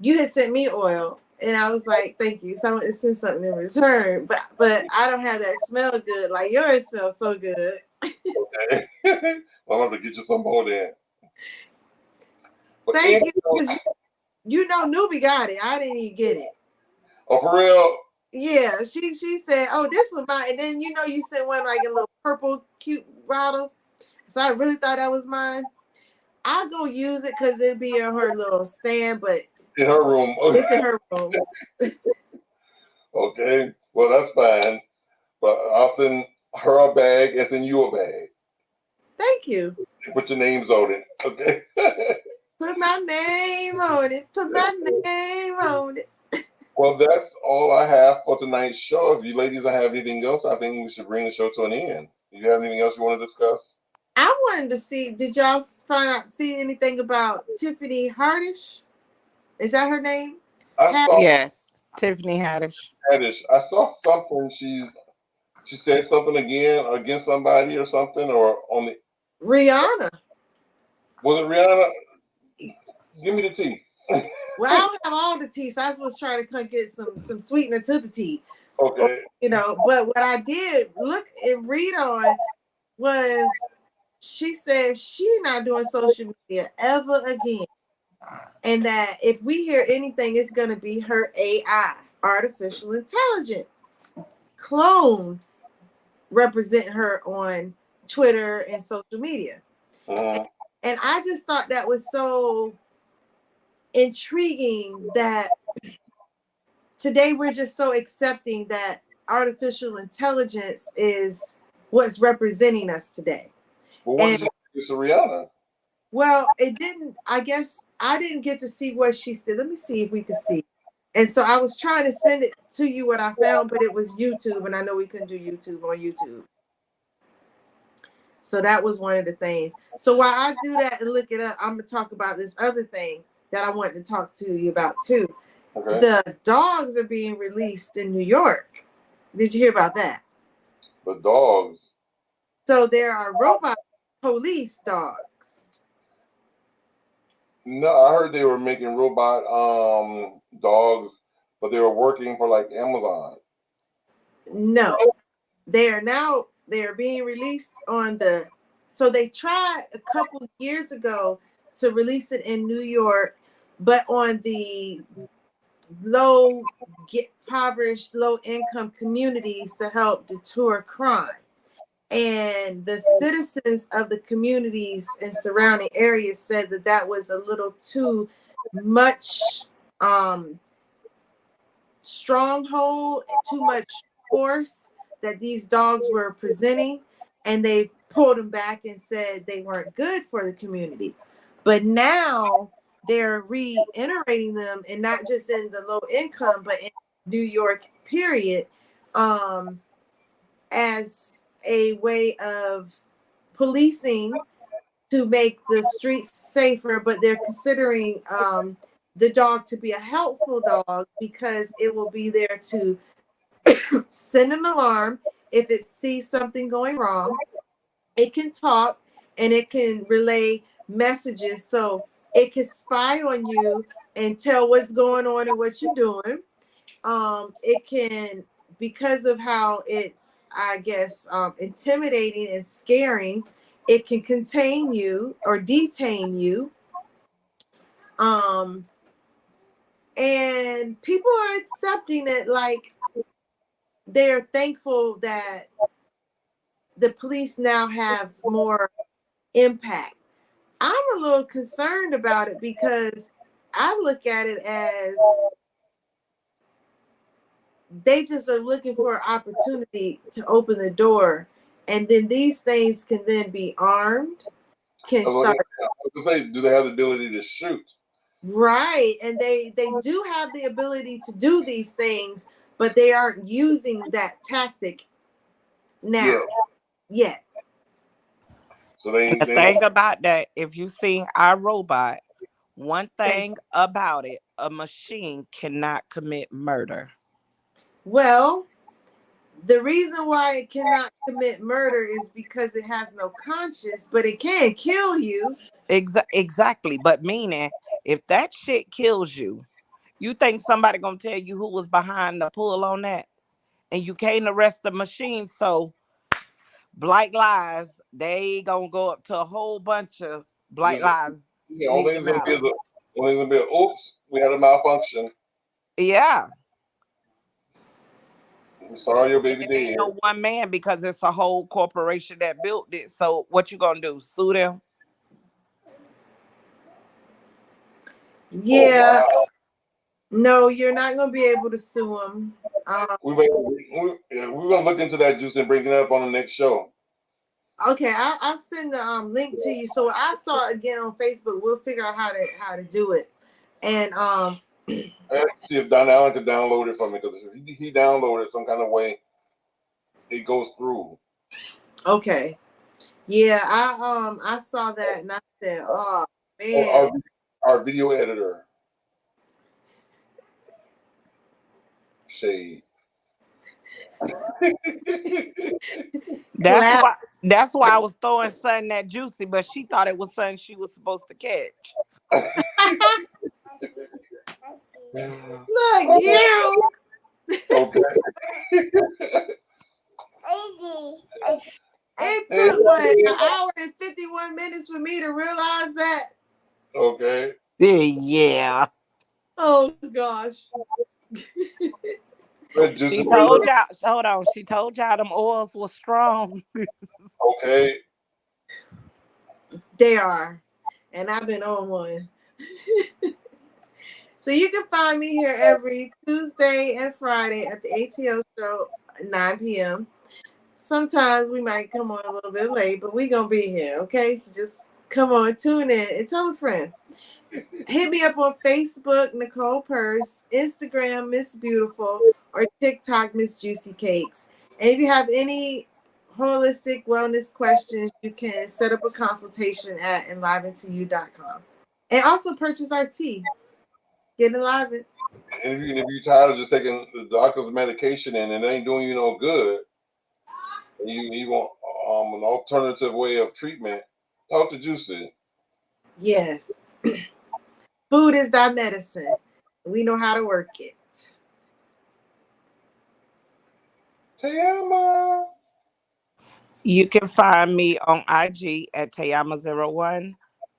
Speaker 6: you had sent me oil. And I was like, thank you. So I want to send something in return. But I don't have that smell good. Like yours smells so good.
Speaker 4: Okay. I'm going to get you some more then. But
Speaker 6: thank you. You know, Newbie got it. I didn't even get it.
Speaker 4: Oh, for real?
Speaker 6: Yeah. She said, oh, this was mine. And then, you sent one like a little purple cute bottle. So I really thought that was mine. I'll go use it because it'll be in her little stand, but
Speaker 4: in her room.
Speaker 6: Okay. It's in her room.
Speaker 4: Okay. Well, that's fine. But I'll send her a bag and send you a bag.
Speaker 6: Thank you.
Speaker 4: Put your names on it. Okay.
Speaker 6: Put my name on it. Put my name on it.
Speaker 4: Well, that's all I have for tonight's show. If you ladies don't have anything else, I think we should bring the show to an end. Do you have anything else you want to discuss?
Speaker 6: I wanted to see, did y'all see anything about Tiffany Haddish? Is that her name?
Speaker 5: Yes, Tiffany Haddish.
Speaker 4: I saw something. She's She said something again against somebody or something, or on the
Speaker 6: Rihanna.
Speaker 4: Was it Rihanna? Give me the tea.
Speaker 6: Well, I don't have all the tea, so I was trying to come get some sweetener to the tea.
Speaker 4: Okay.
Speaker 6: You know, but what I did look and read on was she said she not doing social media ever again. And that if we hear anything, it's gonna be her AI, artificial intelligence, clone representing her on Twitter and social media. And I just thought that was so intriguing that today we're just so accepting that artificial intelligence is what's representing us today.
Speaker 4: Well, what did you say to Rihanna?
Speaker 6: Well, it didn't, I guess I didn't get to see what she said. Let me see if we can see. And so I was trying to send it to you what I found, but it was YouTube, and I know we couldn't do YouTube on YouTube. So that was one of the things. So while I do that and look it up, I'm going to talk about this other thing that I wanted to talk to you about too. Okay. The dogs are being released in New York. Did you hear about that?
Speaker 4: The dogs?
Speaker 6: So there are robot police dogs.
Speaker 4: No, I heard they were making robot dogs, but they were working for like Amazon.
Speaker 6: No, they're being released on the. So they tried a couple years ago to release it in New York, but on the impoverished, low income communities to help deter crime. And the citizens of the communities and surrounding areas said that that was a little too much stronghold, too much force that these dogs were presenting, and they pulled them back and said they weren't good for the community. But now they're reiterating them, and not just in the low income, but in New York, period, as a way of policing to make the streets safer. But they're considering the dog to be a helpful dog because it will be there to send an alarm if it sees something going wrong. It can talk and it can relay messages, so it can spy on you and tell what's going on and what you're doing. It can, because of how it's, I guess, intimidating and scaring, it can contain you or detain you. And people are accepting it, like they're thankful that the police now have more impact. I'm a little concerned about it because I look at it as they just are looking for an opportunity to open the door, and then these things can then be armed, can start.
Speaker 4: Do they have the ability to shoot?
Speaker 6: Right, and they do have the ability to do these things, but they aren't using that tactic now yet.
Speaker 5: So the thing about that, if you see our robot, one thing about it, a machine cannot commit murder.
Speaker 6: Well, the reason why it cannot commit murder is because it has no conscience, but it can kill you.
Speaker 5: Exactly, but meaning if that shit kills you, you think somebody gonna tell you who was behind the pull on that, and you can't arrest the machine. So black lives, they gonna go up to a whole bunch of black lives.
Speaker 4: Yeah, only thing's gonna be oops, we had a malfunction.
Speaker 5: Yeah.
Speaker 4: I'm sorry your baby dead.
Speaker 5: Ain't no one man, because it's a whole corporation that built it. So what you gonna do? Sue them?
Speaker 6: Yeah. Oh, wow. No, you're not gonna be able to sue them.
Speaker 4: We're gonna look into that, Juice, and bring it up on the next show.
Speaker 6: Okay, I'll send the link to you. So I saw it again on Facebook. We'll figure out how to do it. And
Speaker 4: see if Don Allen can download it for me, because if he downloaded it some kind of way, it goes through.
Speaker 6: Okay. Yeah, I saw that and I said, oh man.
Speaker 4: Our video editor. Shade.
Speaker 5: That's why I was throwing something that juicy, but she thought it was something she was supposed to catch.
Speaker 6: Look, you.
Speaker 4: Okay.
Speaker 6: It took what, an hour and 51 minutes for me to realize that.
Speaker 4: Okay.
Speaker 5: Yeah.
Speaker 6: Oh gosh.
Speaker 5: She told y'all. Hold on. She told y'all them oils were strong.
Speaker 4: Okay.
Speaker 6: They are, and I've been on one. So you can find me here every Tuesday and Friday at the ATL show at 9 p.m. Sometimes we might come on a little bit late, but we're going to be here, okay? So just come on, tune in, and tell a friend. Hit me up on Facebook, Nicole Purse, Instagram, Miss Beautiful, or TikTok, Miss Juicy Cakes. And if you have any holistic wellness questions, you can set up a consultation at enliventoyou.com. And also purchase our tea. Get enlivened.
Speaker 4: And if you're tired of just taking the doctor's medication and it ain't doing you no good, and you want an alternative way of treatment, talk to Juicy.
Speaker 6: Yes. Food is thy medicine. We know how to work it.
Speaker 4: Tayama.
Speaker 5: You can find me on IG at Tayama01,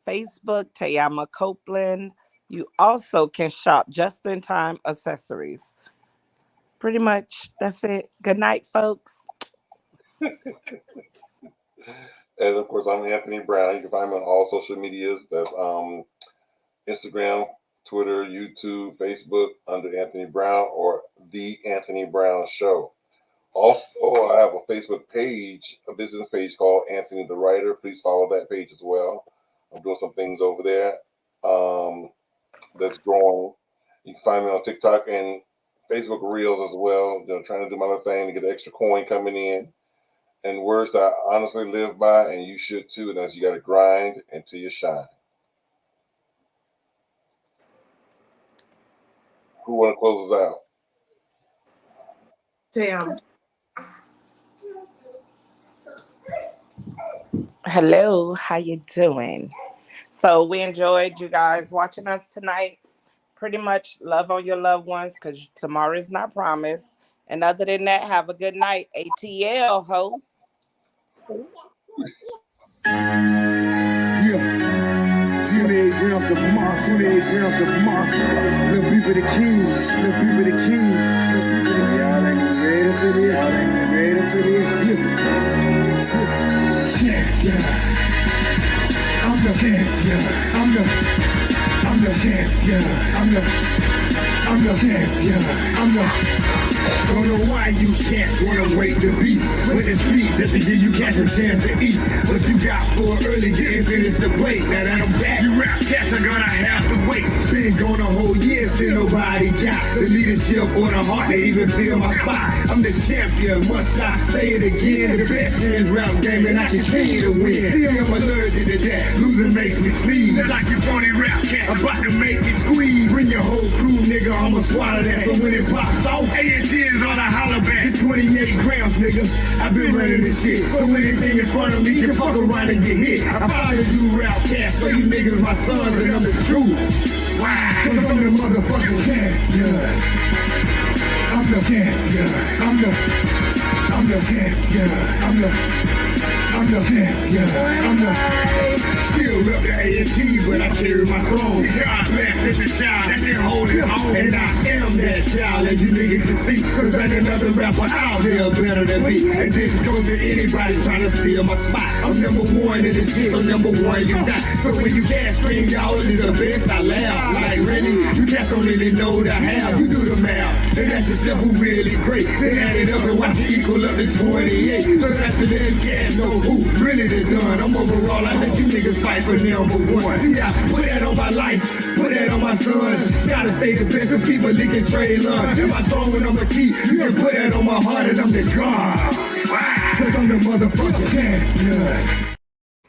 Speaker 5: Facebook, Tayama Copeland. You also can shop Just in Time Accessories. Pretty much, that's it. Good night, folks.
Speaker 4: And of course, I'm Anthony Brown. You can find me on all social medias. That's Instagram, Twitter, YouTube, Facebook under Anthony Brown or The Anthony Brown Show. Also, I have a Facebook page, a business page called Anthony the Writer. Please follow that page as well. I'm doing some things over there that's growing. You can find me on TikTok and Facebook Reels as well. Trying to do my little thing to get an extra coin coming in. And words that I honestly live by, and you should too, and that's you got to grind until you shine. Who want to close us out?
Speaker 6: Tam.
Speaker 5: Hello, how you doing? So we enjoyed you guys watching us tonight. Pretty much love on your loved ones because tomorrow is not promised. And other than that, have a good night. ATL, ho.
Speaker 1: Yeah. 28 grams of moss, 28 grams of moss. Little people the kings, little people the kings. Y'all ain't ready for this, y'all ain't ready for this. Yeah. I'm the champion, I'm the champion, I'm the champion, don't know why you can't wanna wait to be with the street just to give you cats a chance to eat. What you got for early didn't finish the plate. Now that I'm back, you rap cats are gonna have to wait. Been gone a whole year, still nobody got the leadership or the heart to even feel my spot. I'm the champion, must I say it again? The best in this rap game and I continue to win. Still I'm allergic to that, losing makes me sneeze. Like you phony rap cat, about to make it squeeze. Bring your whole crew, nigga, I'ma swallow that. So when it pops off, A&T is on a holler back. It's 28 grams, nigga. I've been running this shit. So anything in front of me can fuck around and get hit. I follow you rap cats, so you niggas my sons and I'm the truth. Why? Cause I'm the motherfucking champion. I'm the champion. I'm the champion. I'm the champion. Still rep the A&T, but I carry my throne. God bless every child that can hold it home. And I am that child, as you niggas can see. Cause there's another rapper out there better than me. And this goes to anybody trying to steal my spot. I'm number one in this shit, so number one you got. So when you gas scream, y'all is the best, I laugh. Like really, you cats don't really know the how. You do the math, and that's yourself who really great. Then add it up and watch it equal up to 28. So that's the damn cats know who really the done. I'm overall, I let you niggas fight for number one. See, I put that on my life, put that on my son. Gotta stay the best of people licking Trey Lund. If I throw it on the key, you can put that on my heart and I'm the God. Cause I'm the motherfucking champion.